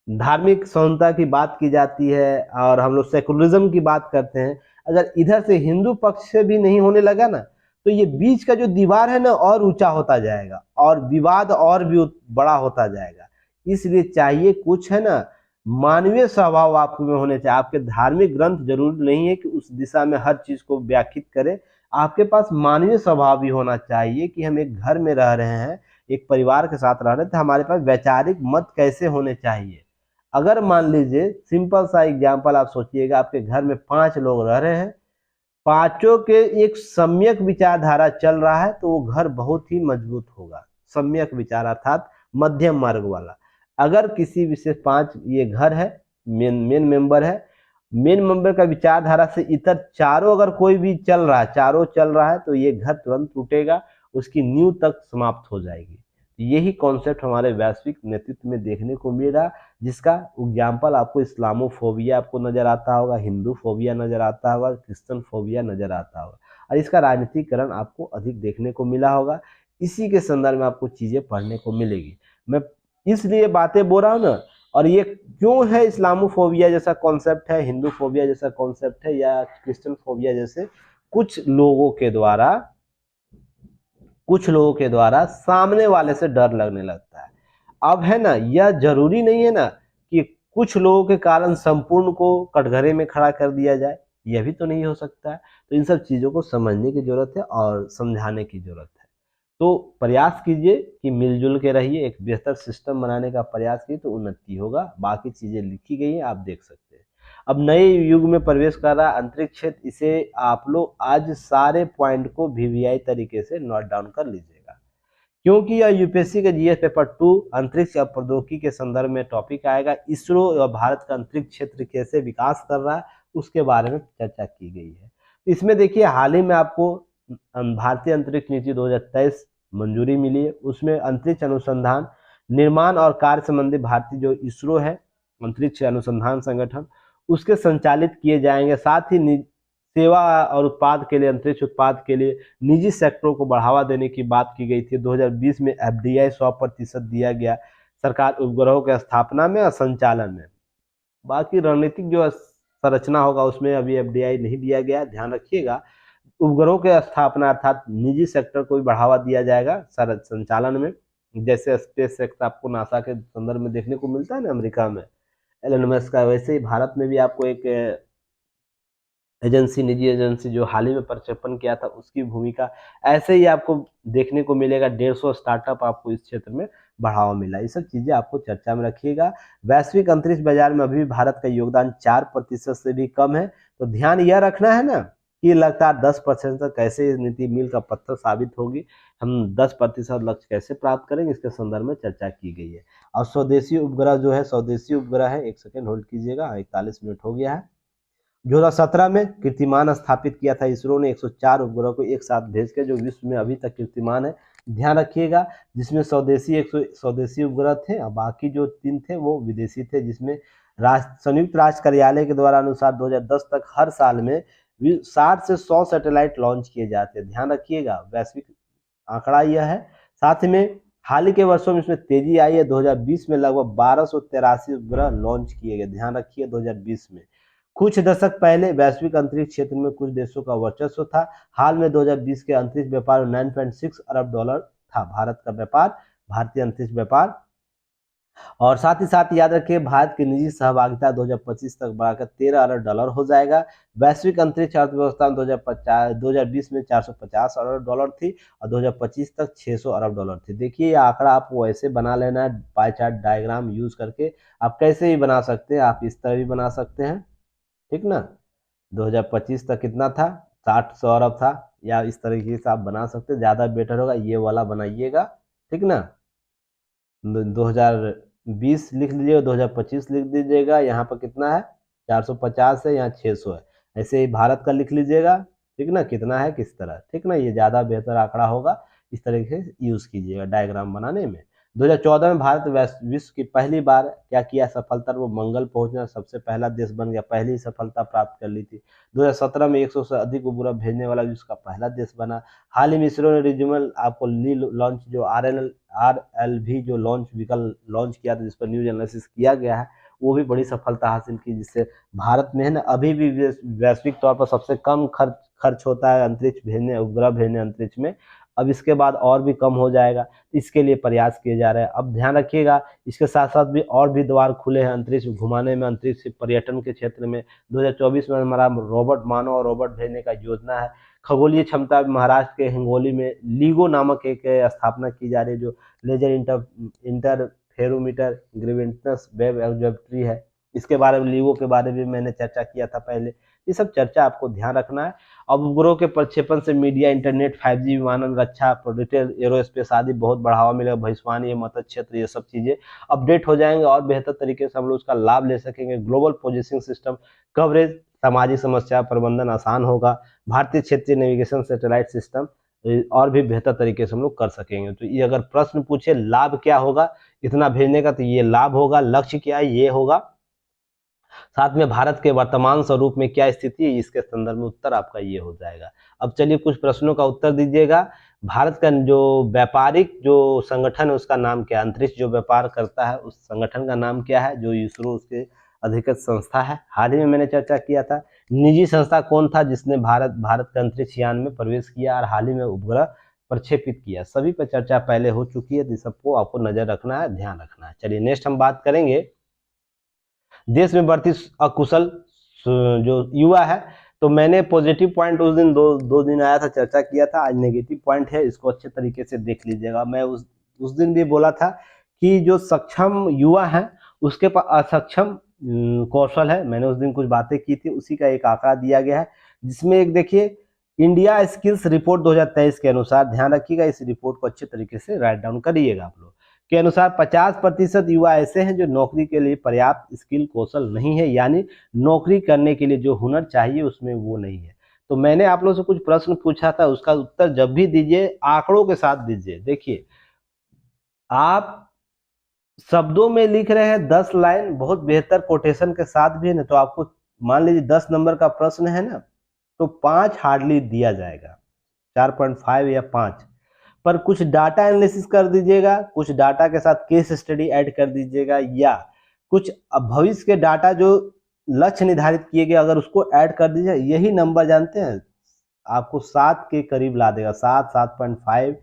धार्मिक सौंदर्यता की बात की जाती है और हम लोग सेकुलरिज्म की बात करते हैं, अगर इधर से हिंदू पक्ष से भी नहीं होने लगा ना, तो ये बीच का जो दीवार है ना और ऊंचा होता जाएगा और विवाद और भी बड़ा होता जाएगा। इसलिए चाहिए कुछ है ना मानवीय स्वभाव आपको में होने चाहिए। आपके धार्मिक ग्रंथ जरूरी नहीं है कि उस दिशा में हर चीज को व्याख्यात करे, आपके पास मानवीय स्वभाव भी होना चाहिए कि हम एक घर में रह रहे हैं, एक परिवार के साथ रह रहे हैं, तो हमारे पास वैचारिक मत कैसे होने चाहिए। अगर मान लीजिए सिंपल सा एग्जांपल आप सोचिएगा, आपके घर में 5 लोग रह रहे हैं, पांचों के एक सम्यक विचारधारा चल रहा है तो वो घर बहुत ही मजबूत होगा। सम्यक विचार अर्थात मध्यम मार्ग वाला। अगर किसी विशेष 5 ये घर है, मेन मेंबर है, मेन मेंबर का विचारधारा से इतर चारों अगर कोई भी चल रहा है, चारों चल रहा है, तो ये घर तुरंत टूटेगा, उसकी नींव तक समाप्त हो जाएगी। यही कॉन्सेप्ट हमारे वैश्विक नेतृत्व में देखने को मिल रहा, जिसका एग्जाम्पल आपको इस्लामोफोबिया आपको नजर आता होगा, हिंदू फोबिया नजर आता होगा, क्रिश्चियन फोबिया नजर आता होगा, और इसका राजनीतिकरण आपको अधिक देखने को मिला होगा। इसी के संदर्भ में आपको चीजें पढ़ने को मिलेगी। मैं इसलिए बातें बोल रहा हूँ ना, और ये क्यों है इस्लामोफोबिया जैसा कॉन्सेप्ट है, हिंदू फोबिया जैसा कॉन्सेप्ट है, या क्रिश्चियन फोबिया जैसे कुछ लोगों के द्वारा सामने वाले से डर लगने लगता है। अब है ना यह जरूरी नहीं है ना कि कुछ लोगों के कारण संपूर्ण को कटघरे में खड़ा कर दिया जाए, यह भी तो नहीं हो सकता है। तो इन सब चीजों को समझने की जरूरत है और समझाने की जरूरत है। तो प्रयास कीजिए कि मिलजुल के रहिए, एक बेहतर सिस्टम बनाने का प्रयास कीजिए तो उन्नति होगा। बाकी चीज़ें लिखी गई हैं, आप देख सकते हैं। अब नए युग में प्रवेश कर रहा अंतरिक्ष क्षेत्र, इसे आप लोग आज सारे पॉइंट को वीवीआई तरीके से नोट डाउन कर लीजिएगा, क्योंकि यह यूपीएससी के जीएस पेपर 2 अंतरिक्ष और प्रौद्योगिकी के संदर्भ में टॉपिक आएगा। इसरो और भारत का अंतरिक्ष क्षेत्र कैसे विकास कर रहा है उसके बारे में चर्चा की गई है। इसमें देखिए हाल ही में आपको भारतीय अंतरिक्ष नीति 2023 मंजूरी मिली है। उसमें अंतरिक्ष अनुसंधान, निर्माण और कार्य संबंधी भारतीय जो इसरो है अंतरिक्ष अनुसंधान संगठन, उसके संचालित किए जाएंगे। साथ ही सेवा और उत्पाद के लिए, अंतरिक्ष उत्पाद के लिए निजी सेक्टरों को बढ़ावा देने की बात की गई थी। 2020 में एफडीआई 100% दिया गया सरकार उपग्रहों के स्थापना में और संचालन में। बाकी रणनीतिक जो संरचना होगा उसमें अभी एफडीआई नहीं दिया गया, ध्यान रखिएगा। उपग्रहों के स्थापना अर्थात निजी सेक्टर को भी बढ़ावा दिया जाएगा संचालन में। जैसे स्पेस एक्स आपको नासा के संदर्भ में देखने को मिलता है ना अमेरिका में एलन मस्क का, वैसे ही भारत में भी आपको एक एजेंसी, निजी एजेंसी जो हाल ही में प्रक्षेपण किया था उसकी भूमिका, ऐसे ही आपको देखने को मिलेगा। 150 स्टार्टअप आपको इस क्षेत्र में बढ़ावा मिला। ये सब चीजें आपको चर्चा में रखिएगा। वैश्विक अंतरिक्ष बाजार में अभी भी भारत का योगदान 4% से भी कम है, तो ध्यान यह रखना है ना कि लगातार 10% तक कैसे नीति मील का पत्थर साबित होगी, हम 10% लक्ष्य कैसे प्राप्त करेंगे, इसके संदर्भ में चर्चा की गई है। और स्वदेशी उपग्रह जो है, स्वदेशी उपग्रह है, 1 सेकेंड होल्ड कीजिएगा, 41 मिनट हो गया है। 2017 में कीर्तिमान स्थापित किया था इसरो ने 104 उपग्रह को एक साथ भेज के, जो विश्व में अभी तक कीर्तिमान है, ध्यान रखिएगा। जिसमें स्वदेशी उपग्रह थे और बाकी जो 3 थे वो विदेशी थे। जिसमें संयुक्त राष्ट्र कार्यालय के द्वारा अनुसार 2010 तक हर साल में 60 से 100 सैटेलाइट लॉन्च किए जाते हैं, ध्यान रखिएगा, वैश्विक आंकड़ा यह है। साथ में हाल ही के वर्षों में इसमें तेजी आई है। 2020 में लगभग 1283 उपग्रह लॉन्च किए गए, ध्यान रखिए 2020 में। कुछ दशक पहले वैश्विक अंतरिक्ष क्षेत्र में कुछ देशों का वर्चस्व था। हाल में 2020 के अंतरिक्ष व्यापार में 9.6 अरब डॉलर था भारत का व्यापार, भारतीय अंतरिक्ष व्यापार। और साथ ही साथ याद रखिए भारत की निजी सहभागिता 2025 तक बढ़ाकर 13 अरब डॉलर हो जाएगा। वैश्विक अंतरिक्ष अर्थव्यवस्था में 2020 में 450 अरब डॉलर थी और 2025 तक 600 अरब डॉलर थी। देखिए ये आंकड़ा आपको ऐसे बना लेना है, पाई चार्ट डायग्राम यूज करके। आप कैसे भी बना सकते हैं, आप इस तरह भी बना सकते हैं, ठीक ना। 2025 तक कितना था, 60 अरब था, या इस तरीके से आप बना सकते हैं, ज़्यादा बेटर होगा ये वाला बनाइएगा, ठीक ना। 2020 लिख लीजिएगा, 2025 लिख दीजिएगा, यहाँ पर कितना है 450 है, यहाँ 600 है। ऐसे ही भारत का लिख लीजिएगा, ठीक ना, कितना है किस तरह, ठीक ना, ये ज़्यादा बेहतर आंकड़ा होगा। इस तरीके से यूज़ कीजिएगा डायग्राम बनाने में। 2014 में भारत विश्व की पहली बार क्या किया सफलता, वो मंगल पहुंचना, सबसे पहला देश बन गया, पहली सफलता प्राप्त कर ली थी। 2017 में 100 से अधिक उपग्रह भेजने वाला विश्व का पहला देश बना। हाल ही में इसरो ने रीजनल आपको लॉन्च जो RLV जो लॉन्च व्हीकल लॉन्च किया था, जिस पर न्यूज एनालिसिस किया गया है, वो भी बड़ी सफलता हासिल की, जिससे भारत में है ना अभी भी वैश्विक तौर पर सबसे कम खर्च होता है अंतरिक्ष भेजने, उपग्रह भेजने अंतरिक्ष में। अब इसके बाद और भी कम हो जाएगा, इसके लिए प्रयास किए जा रहे हैं। अब ध्यान रखिएगा इसके साथ साथ भी और भी द्वार खुले हैं अंतरिक्ष घुमाने में, अंतरिक्ष पर्यटन के क्षेत्र में। 2024 में हमारा रोबोट, मानव और रोबोट भेजने का योजना है। खगोलीय क्षमता महाराष्ट्र के हिंगोली में लीगो नामक एक स्थापना की जा रही है, जो laser interferometer gravitational wave observatory है। इसके बारे में, लीगो के बारे में मैंने चर्चा किया था पहले। ये सब चर्चा आपको ध्यान रखना है। अब उपग्रहों के प्रक्षेपण से मीडिया, इंटरनेट, 5G विमानन, रक्षा, डिटेल एरोस्पेस आदि बहुत बढ़ावा मिलेगा। भविष्यवाणी, मत्स्य क्षेत्र, ये सब चीजें अपडेट हो जाएंगे और बेहतर तरीके से हम लोग उसका लाभ ले सकेंगे। ग्लोबल पोजिशनिंग सिस्टम कवरेज, सामाजिक समस्या प्रबंधन आसान होगा। भारतीय क्षेत्रीय नेविगेशन सैटेलाइट सिस्टम और भी बेहतर तरीके से हम लोग कर सकेंगे। तो ये अगर प्रश्न पूछे लाभ क्या होगा इतना भेजने का, तो ये लाभ होगा। लक्ष्य क्या है, ये होगा। साथ में भारत के वर्तमान स्वरूप में क्या स्थिति है, इसके संदर्भ में उत्तर आपका ये हो जाएगा। अब चलिए कुछ प्रश्नों का उत्तर दीजिएगा। भारत का जो व्यापारिक जो संगठन है उसका नाम क्या है, अंतरिक्ष जो व्यापार करता है उस संगठन का नाम क्या है, जो इसरो उसके अधिकृत संस्था है। हाल ही में मैंने चर्चा किया था। निजी संस्था कौन था जिसने भारत के अंतरिक्ष यान में प्रवेश किया और हाल ही में उपग्रह प्रक्षेपित किया, सभी पर चर्चा पहले हो चुकी है, तो सबको आपको नजर रखना है, ध्यान रखना है। चलिए नेक्स्ट हम बात करेंगे देश में बढ़ती अकुशल जो युवा है, तो मैंने पॉजिटिव पॉइंट उस दिन दो दिन आया था, चर्चा किया था। आज नेगेटिव पॉइंट है, इसको अच्छे तरीके से देख लीजिएगा। मैं उस दिन भी बोला था कि जो सक्षम युवा है उसके पास असक्षम कौशल है। मैंने उस दिन कुछ बातें की थी, उसी का एक आंकड़ा दिया गया है, जिसमें एक देखिए इंडिया स्किल्स रिपोर्ट 2023 के अनुसार, ध्यान रखिएगा, इस रिपोर्ट को अच्छे तरीके से राइट डाउन करिएगा आप लोग, के अनुसार 50% युवा ऐसे हैं जो नौकरी के लिए पर्याप्त स्किल कौशल नहीं है, यानी नौकरी करने के लिए जो हुनर चाहिए उसमें वो नहीं है। तो मैंने आप लोगों से कुछ प्रश्न पूछा था, उसका उत्तर जब भी दीजिए आंकड़ों के साथ दीजिए। देखिए, आप शब्दों में लिख रहे हैं 10 लाइन, बहुत बेहतर कोटेशन के साथ भी है ना, तो आपको मान लीजिए 10 नंबर का प्रश्न है ना, तो 5 हार्डली दिया जाएगा, 4.5 या 5। पर कुछ डाटा एनालिसिस कर दीजिएगा, कुछ डाटा के साथ केस स्टडी ऐड कर दीजिएगा, या कुछ भविष्य के डाटा जो लक्ष्य निर्धारित किए गए अगर उसको ऐड कर दीजिए, यही नंबर जानते हैं आपको 7 के करीब ला देगा। 7, 7.5,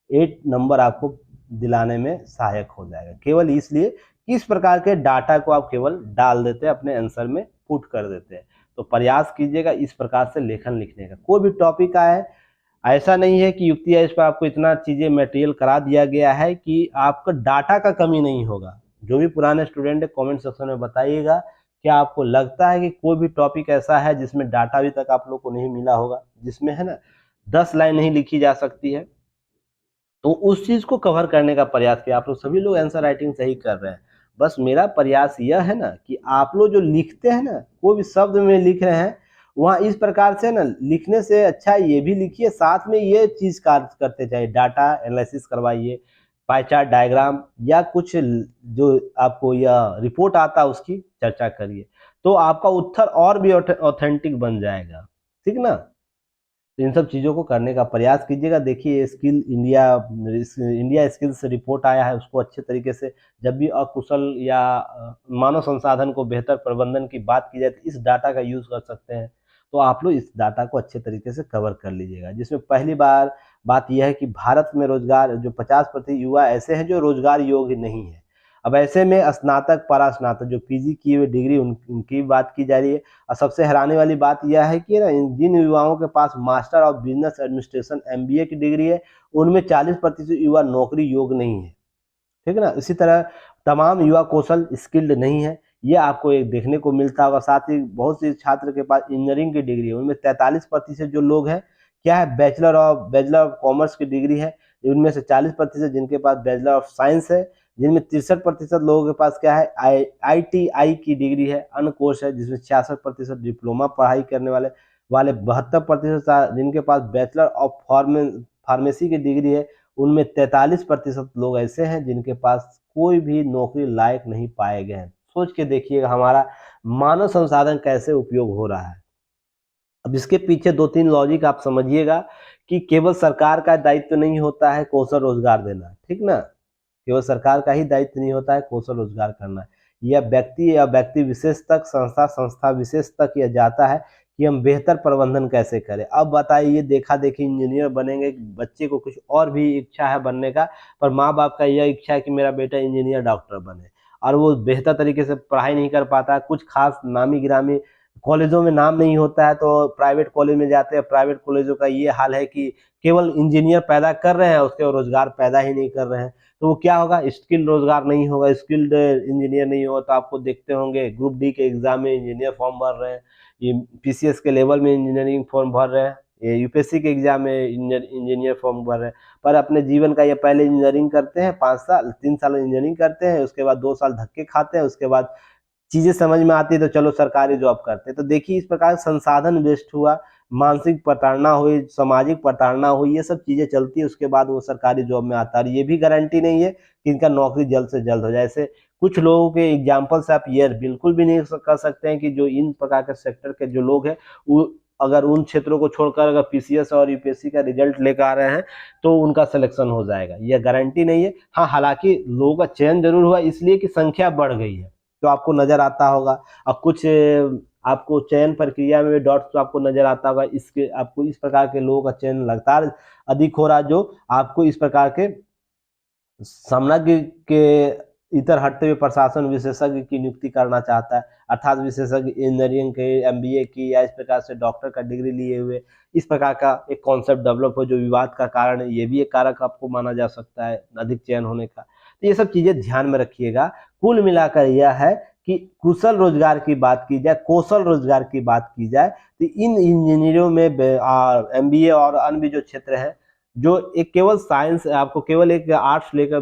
8 नंबर आपको दिलाने में सहायक हो जाएगा, केवल इसलिए कि इस प्रकार के डाटा को आप केवल डाल देते हैं, अपने आंसर में पुट कर देते हैं। तो प्रयास कीजिएगा इस प्रकार से लेखन लिखने का। कोई भी टॉपिक आए, ऐसा नहीं है कि युक्ति है इस पर आपको इतना चीजें मटेरियल करा दिया गया है कि आपका डाटा का कमी नहीं होगा। जो भी पुराने स्टूडेंट है कमेंट सेक्शन में बताइएगा, क्या आपको लगता है कि कोई भी टॉपिक ऐसा है जिसमें डाटा अभी तक आप लोग को नहीं मिला होगा, जिसमें है ना 10 लाइन नहीं लिखी जा सकती है, तो उस चीज को कवर करने का प्रयास किया। आप लोग सभी लोग आंसर राइटिंग सही कर रहे हैं, बस मेरा प्रयास यह है ना कि आप लोग जो लिखते हैं ना, कोई भी शब्द में लिख रहे हैं, वहाँ इस प्रकार से ना लिखने से अच्छा ये भी लिखिए, साथ में ये चीज कार्य करते जाइए, डाटा एनालिसिस करवाइए, पाई चार्ट डायग्राम या कुछ जो आपको यह रिपोर्ट आता है उसकी चर्चा करिए, तो आपका उत्तर और भी ऑथेंटिक बन जाएगा, ठीक ना। तो इन सब चीज़ों को करने का प्रयास कीजिएगा। देखिए, इंडिया स्किल्स रिपोर्ट आया है, उसको अच्छे तरीके से, जब भी अकुशल या मानव संसाधन को बेहतर प्रबंधन की बात की जाए तो इस डाटा का यूज़ कर सकते हैं। तो आप लोग इस डाटा को अच्छे तरीके से कवर कर लीजिएगा, जिसमें पहली बार बात यह है कि भारत में रोजगार जो 50% युवा ऐसे हैं जो रोजगार योग्य नहीं है। अब ऐसे में स्नातक परास्नातक जो पीजी किए हुए डिग्री उनकी बात की जा रही है। और सबसे हैरानी वाली बात यह है कि ना जिन युवाओं के पास master of business administration MBA की डिग्री है, उनमें 40% युवा नौकरी योग्य नहीं है, ठीक है ना। इसी तरह तमाम युवा कौशल स्किल्ड नहीं है, ये आपको एक देखने को मिलता होगा। साथ ही बहुत से छात्र के पास इंजीनियरिंग की डिग्री है, उनमें 43% जो लोग हैं क्या है, बैचलर ऑफ कॉमर्स की डिग्री है, उनमें से 40% जिनके पास बैचलर ऑफ साइंस है, जिनमें 63% लोगों के पास क्या है, ITI की डिग्री है, अन्य कोर्स है, जिसमें 66% डिप्लोमा पढ़ाई करने वाले 72% जिनके पास बैचलर ऑफ फार्मेसी की डिग्री है, उनमें 43% लोग ऐसे हैं जिनके पास कोई भी नौकरी लायक नहीं पाए गए हैं। सोच के देखिएगा हमारा मानव संसाधन कैसे उपयोग हो रहा है। अब इसके पीछे 2-3 लॉजिक आप समझिएगा कि केवल सरकार का दायित्व नहीं होता है कौशल रोजगार देना, ठीक ना। केवल सरकार का ही दायित्व नहीं होता है कौशल रोजगार करना, यह व्यक्ति विशेष तक, संस्था विशेष तक यह जाता है कि हम बेहतर प्रबंधन कैसे करें। अब बताइए, देखा देखी इंजीनियर बनेंगे, बच्चे को कुछ और भी इच्छा है बनने का, पर माँ बाप का यह इच्छा है कि मेरा बेटा इंजीनियर डॉक्टर बने, और वो बेहतर तरीके से पढ़ाई नहीं कर पाता। कुछ खास नामी गिरामी कॉलेजों में नाम नहीं होता है तो प्राइवेट कॉलेज में जाते हैं। प्राइवेट कॉलेजों का ये हाल है कि केवल इंजीनियर पैदा कर रहे हैं, उसके रोजगार पैदा ही नहीं कर रहे हैं। तो वो क्या होगा, स्किल्ड रोजगार नहीं होगा, स्किल्ड इंजीनियर नहीं होगा। तो आपको देखते होंगे ग्रुप डी के एग्जाम में इंजीनियर फॉर्म भर रहे हैं, ये PCS के लेवल में इंजीनियरिंग फॉर्म भर रहे हैं, ये यूपीएससी के एग्जाम में इंजीनियर फॉर्म भर रहे हैं। पर अपने जीवन का ये पहले इंजीनियरिंग करते हैं 5 साल 3 साल इंजीनियरिंग करते हैं, उसके बाद 2 साल धक्के खाते हैं, उसके बाद चीजें समझ में आती है तो चलो सरकारी जॉब करते हैं। तो देखिए, इस प्रकार संसाधन वेस्ट हुआ, मानसिक प्रताड़ना हुई, सामाजिक प्रताड़ना हुई, ये सब चीजें चलती है, उसके बाद वो सरकारी जॉब में आता है। और ये भी गारंटी नहीं है कि इनका नौकरी जल्द से जल्द हो जाए। ऐसे कुछ लोगों के एग्जाम्पल से आप ये बिल्कुल भी नहीं कर सकते हैं कि जो इन प्रकार के सेक्टर के जो लोग हैं, वो अगर उन क्षेत्रों को छोड़कर अगर PCS और यूपीएससी का रिजल्ट लेकर आ रहे हैं तो उनका सिलेक्शन हो जाएगा, यह गारंटी नहीं है। हाँ, हालांकि लोगों का चयन जरूर हुआ, इसलिए कि संख्या बढ़ गई है, तो आपको नजर आता होगा। और कुछ आपको चयन प्रक्रिया में डॉट्स तो आपको नजर आता होगा, इसके आपको इस प्रकार के लोगों का चयन लगातार अधिक हो रहा है, जो आपको इस प्रकार के सामना के इतर हटते हुए प्रशासन विशेषज्ञ की नियुक्ति करना चाहता है, अर्थात विशेषज्ञ इंजीनियरिंग के, एमबीए की या इस प्रकार से डॉक्टर का डिग्री लिए हुए, इस प्रकार का एक कॉन्सेप्ट डेवलप हो जो विवाद का कारण है, ये भी एक कारक आपको माना जा सकता है अधिक चयन होने का। तो ये सब चीजें ध्यान में रखिएगा। कुल मिलाकर यह है कि कुशल रोजगार की बात की जाए, कौशल रोजगार की बात की जाए, तो इन इंजीनियरों में एमबीए और अन्य भी जो क्षेत्र है, जो एक केवल साइंस आपको केवल एक आर्ट्स लेकर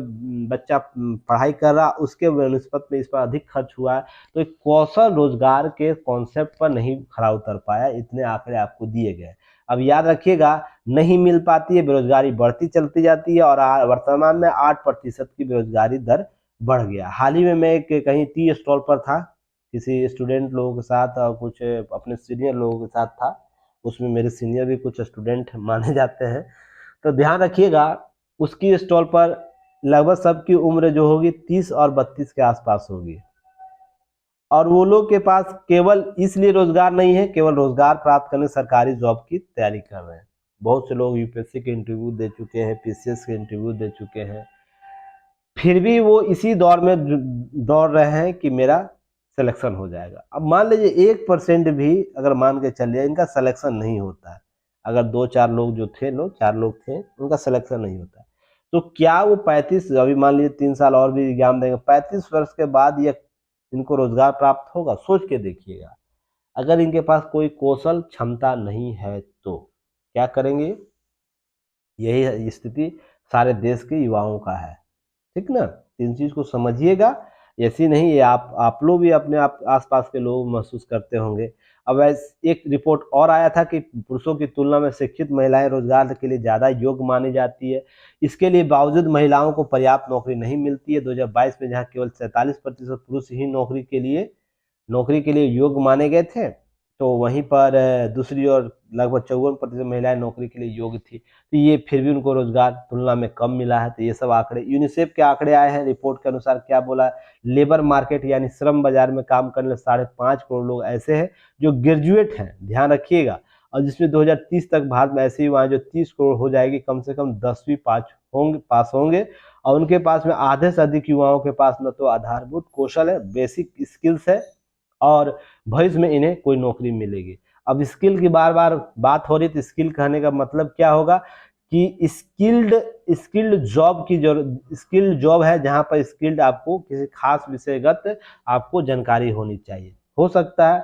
बच्चा पढ़ाई कर रहा, उसके निस्बत में इस पर अधिक खर्च हुआ है, तो एक कौशल रोजगार के कॉन्सेप्ट पर नहीं खरा उतर पाया, इतने आंकड़े आपको दिए गए। अब याद रखिएगा, नहीं मिल पाती है, बेरोजगारी बढ़ती चलती जाती है और वर्तमान में 8% की बेरोजगारी दर बढ़ गया। हाल ही में मैं एक कहीं टी स्टॉल पर था, किसी स्टूडेंट लोगों के साथ और कुछ अपने सीनियर लोगों के साथ था, उसमें मेरे सीनियर भी कुछ स्टूडेंट माने जाते हैं। तो ध्यान रखिएगा, उसकी स्टॉल पर लगभग सबकी उम्र जो होगी 30 और 32 के आसपास होगी, और वो लोग के पास केवल इसलिए रोजगार नहीं है, केवल रोजगार प्राप्त करने सरकारी जॉब की तैयारी कर रहे हैं। बहुत से लोग यूपीएससी के इंटरव्यू दे चुके हैं, पीसीएस के इंटरव्यू दे चुके हैं, फिर भी वो इसी दौर में दौड़ रहे हैं कि मेरा सिलेक्शन हो जाएगा। अब मान लीजिए 1% भी अगर मान के चलिए इनका सिलेक्शन नहीं होता है, अगर 2-4 लोग जो थे, 4 लोग थे, उनका सिलेक्शन नहीं होता है, तो क्या वो 35, अभी मान लीजिए 3 साल और भी एग्जाम देंगे, 35 वर्ष के बाद ये इनको रोजगार प्राप्त होगा? सोच के देखिएगा। अगर इनके पास कोई कौशल क्षमता नहीं है तो क्या करेंगे? यही स्थिति सारे देश के युवाओं का है, ठीक ना? इन चीज को समझिएगा। ऐसी नहीं है, आप लोग भी अपने आप आसपास के लोग महसूस करते होंगे। अब एक रिपोर्ट और आया था कि पुरुषों की तुलना में शिक्षित महिलाएं रोजगार के लिए ज्यादा योग्य मानी जाती है। इसके लिए बावजूद महिलाओं को पर्याप्त नौकरी नहीं मिलती है। 2022 में जहां केवल 47% पुरुष ही नौकरी के लिए योग्य माने गए थे, तो वहीं पर दूसरी ओर लगभग 54% महिलाएं नौकरी के लिए योग्य थी, तो ये फिर भी उनको रोजगार तुलना में कम मिला है। तो ये सब आंकड़े यूनिसेफ के आंकड़े आए हैं। रिपोर्ट के अनुसार क्या बोला है, लेबर मार्केट यानी श्रम बाजार में काम करने वाले 5.5 करोड़ लोग ऐसे हैं जो ग्रेजुएट हैं, ध्यान रखिएगा, और जिसमें 2030 तक भारत में ऐसे युवा जो 30 करोड़ हो जाएगी, कम से कम 10वीं पास होंगे, और उनके पास में आधे से अधिक युवाओं के पास न तो आधारभूत कौशल है, बेसिक स्किल्स है, और भविष्य में इन्हें कोई नौकरी मिलेगी। अब स्किल की बार बार बात हो रही, तो स्किल कहने का मतलब क्या होगा कि स्किल्ड जॉब है जहां पर स्किल्ड आपको किसी खास विषयगत आपको जानकारी होनी चाहिए। हो सकता है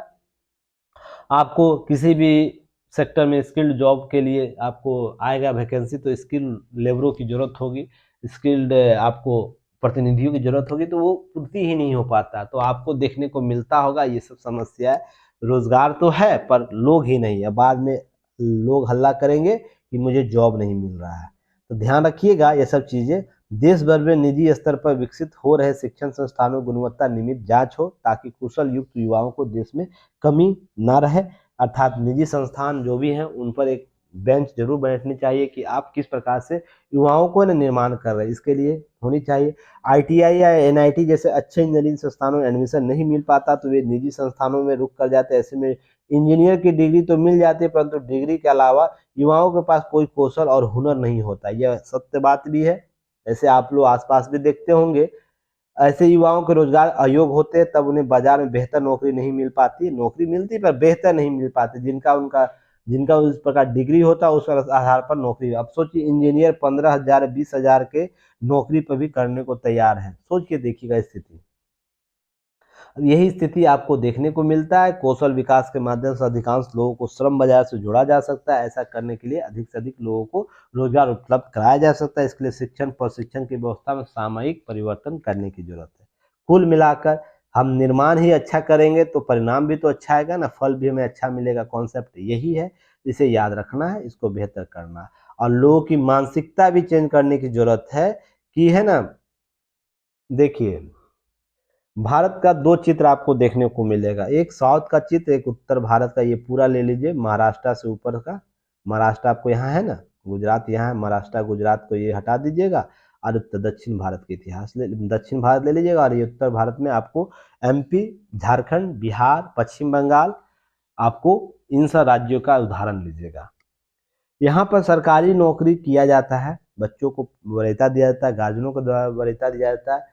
आपको किसी भी सेक्टर में स्किल्ड जॉब के लिए आपको आएगा वैकेंसी, तो स्किल लेबरों की जरूरत होगी, स्किल्ड आपको प्रतिनिधियों की जरूरत होगी, तो वो पूर्ति ही नहीं हो पाता। तो आपको देखने को मिलता होगा ये सब समस्या है। रोजगार तो है पर लोग ही नहीं है, बाद में लोग हल्ला करेंगे कि मुझे जॉब नहीं मिल रहा है। तो ध्यान रखिएगा ये सब चीजें। देश भर में निजी स्तर पर विकसित हो रहे शिक्षण संस्थानों में गुणवत्ता नियमित जांच हो, ताकि कुशल युक्त युवाओं को देश में कमी ना रहे। अर्थात निजी संस्थान जो भी हैं उन पर एक बेंच जरूर बैठनी चाहिए कि आप किस प्रकार से युवाओं को निर्माण कर रहे हैं, इसके लिए होनी चाहिए। आईटीआई या एनआईटी जैसे अच्छे इंजीनियरिंग संस्थानों में एडमिशन नहीं मिल पाता तो वे निजी संस्थानों में रुक कर जाते हैं। ऐसे में इंजीनियर की डिग्री तो मिल जाती है, परंतु डिग्री के अलावा युवाओं के पास कोई कौशल और हुनर नहीं होता। यह सत्य बात भी है, ऐसे आप लोग आसपास भी देखते होंगे। ऐसे युवाओं के रोजगार अयोग्य होते हैं, तब उन्हें बाजार में बेहतर नौकरी नहीं मिल पाती, नौकरी मिलती पर बेहतर नहीं मिल पाती, जिनका उस प्रकार डिग्री होता है उस आधार पर नौकरी। अब सोचिए इंजीनियर 15,000 20,000 के नौकरी पर भी करने को तैयार है, सोच के देखिएगा स्थिति। अब यही स्थिति आपको देखने को मिलता है। कौशल विकास के माध्यम से अधिकांश लोगों को श्रम बाजार से जोड़ा जा सकता है। ऐसा करने के लिए अधिक से अधिक लोगों को रोजगार उपलब्ध कराया जा सकता है। इसके लिए शिक्षण प्रशिक्षण की व्यवस्था में सामयिक परिवर्तन करने की जरूरत है। कुल मिलाकर हम निर्माण ही अच्छा करेंगे तो परिणाम भी तो अच्छा आएगा ना, फल भी हमें अच्छा मिलेगा। कॉन्सेप्ट यही है, इसे याद रखना है, इसको बेहतर करना है, और लोगों की मानसिकता भी चेंज करने की जरूरत है कि है ना। देखिए, भारत का 2 चित्र आपको देखने को मिलेगा, एक साउथ का चित्र, एक उत्तर भारत का। ये पूरा ले लीजिए, महाराष्ट्र से ऊपर का, महाराष्ट्र आपको यहाँ है ना, गुजरात यहाँ है, महाराष्ट्र गुजरात को ये हटा दीजिएगा, और दक्षिण भारत के इतिहास दक्षिण भारत ले लीजिएगा, और ये उत्तर भारत में आपको एमपी, झारखंड, बिहार, पश्चिम बंगाल, आपको इन सब राज्यों का उदाहरण लीजिएगा। यहाँ पर सरकारी नौकरी किया जाता है, बच्चों को वरीयता दिया जाता है, गार्जियनों को द्वारा वरीयता दिया जाता है,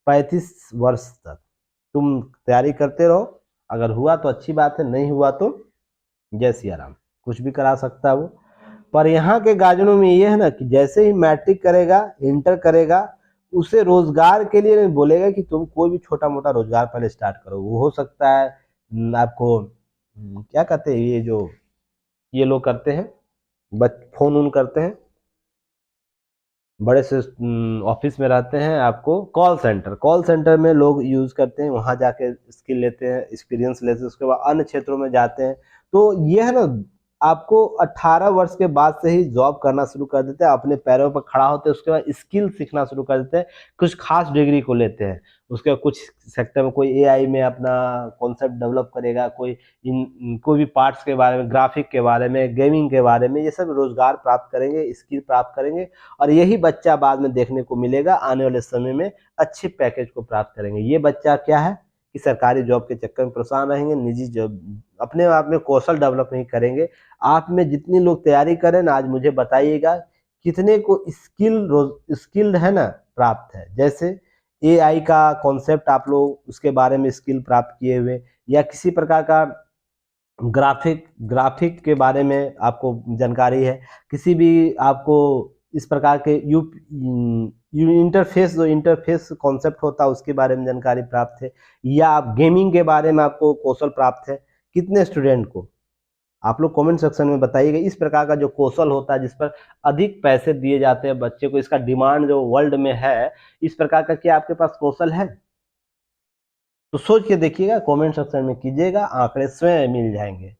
35 वर्ष तक तुम तैयारी करते रहो। अगर हुआ तो अच्छी बात है, नहीं हुआ तो जय सिया राम, कुछ भी करा सकता है वो। पर यहाँ के गार्जियनों में ये है ना कि जैसे ही मैट्रिक करेगा, इंटर करेगा, उसे रोजगार के लिए नहीं बोलेगा कि तुम कोई भी छोटा मोटा रोजगार पहले स्टार्ट करो। वो हो सकता है आपको क्या कहते हैं, ये जो ये लोग करते हैं, फोन उन करते हैं, बड़े से ऑफिस में रहते हैं, आपको कॉल सेंटर में लोग यूज करते हैं, वहां जाके स्किल लेते हैं, एक्सपीरियंस लेते हैं, उसके बाद अन्य क्षेत्रों में जाते हैं। तो ये है ना, आपको 18 वर्ष के बाद से ही जॉब करना शुरू कर देते हैं, अपने पैरों पर खड़ा होते हैं, उसके बाद स्किल सीखना शुरू कर देते हैं, कुछ खास डिग्री को लेते हैं। उसके बाद कुछ सेक्टर में कोई एआई में अपना कॉन्सेप्ट डेवलप करेगा, कोई भी पार्ट्स के बारे में, ग्राफिक के बारे में, गेमिंग के बारे में, ये सब रोजगार प्राप्त करेंगे, स्किल प्राप्त करेंगे। और यही बच्चा बाद में देखने को मिलेगा आने वाले समय में अच्छे पैकेज को प्राप्त करेंगे। ये बच्चा क्या है कि सरकारी जॉब के चक्कर में परेशान रहेंगे, निजी जॉब अपने आप में कौशल डेवलप नहीं करेंगे। आप में जितनी लोग तैयारी करें ना, आज मुझे बताइएगा कितने को स्किल्ड है ना प्राप्त है। जैसे एआई का कॉन्सेप्ट आप लोग उसके बारे में स्किल प्राप्त किए हुए, या किसी प्रकार का ग्राफिक के बारे में आपको जानकारी है, किसी भी आपको इस प्रकार के इंटरफेस कॉन्सेप्ट होता है उसके बारे में जानकारी प्राप्त है, या आप गेमिंग के बारे में आपको कौशल प्राप्त है, कितने स्टूडेंट को आप लोग कमेंट सेक्शन में बताइएगा। इस प्रकार का जो कौशल होता है जिस पर अधिक पैसे दिए जाते हैं बच्चे को, इसका डिमांड जो वर्ल्ड में है, इस प्रकार का क्या आपके पास कौशल है? तो सोच के देखिएगा, कमेंट सेक्शन में कीजिएगा, आंकड़े स्वयं मिल जाएंगे।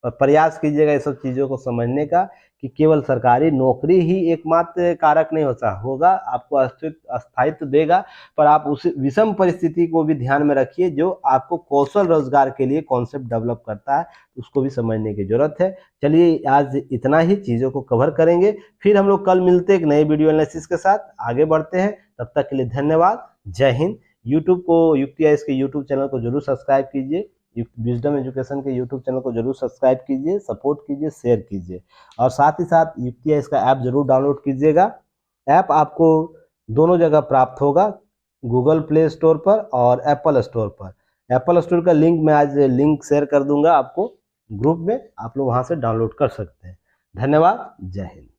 और प्रयास कीजिएगा ये सब चीज़ों को समझने का कि केवल सरकारी नौकरी ही एकमात्र कारक नहीं होता होगा, आपको स्थायित्व देगा, पर आप उस विषम परिस्थिति को भी ध्यान में रखिए जो आपको कौशल रोजगार के लिए कॉन्सेप्ट डेवलप करता है, उसको भी समझने की जरूरत है। चलिए आज इतना ही चीज़ों को कवर करेंगे, फिर हम लोग कल मिलते हैं एक नए वीडियो एनालिसिस के साथ, आगे बढ़ते हैं। तब तक के लिए धन्यवाद, जय हिंद। यूट्यूब को युक्तियाइस के यूट्यूब चैनल को जरूर सब्सक्राइब कीजिए, विजडम एजुकेशन के यूट्यूब चैनल को जरूर सब्सक्राइब कीजिए, सपोर्ट कीजिए, शेयर कीजिए, और साथ ही साथ युक्तियाइस का ऐप जरूर डाउनलोड कीजिएगा। ऐप आपको दोनों जगह प्राप्त होगा, गूगल प्ले स्टोर पर और एप्पल स्टोर पर। एप्पल स्टोर का लिंक मैं आज लिंक शेयर कर दूंगा आपको ग्रुप में, आप लोग वहां से डाउनलोड कर सकते हैं। धन्यवाद, जय हिंद।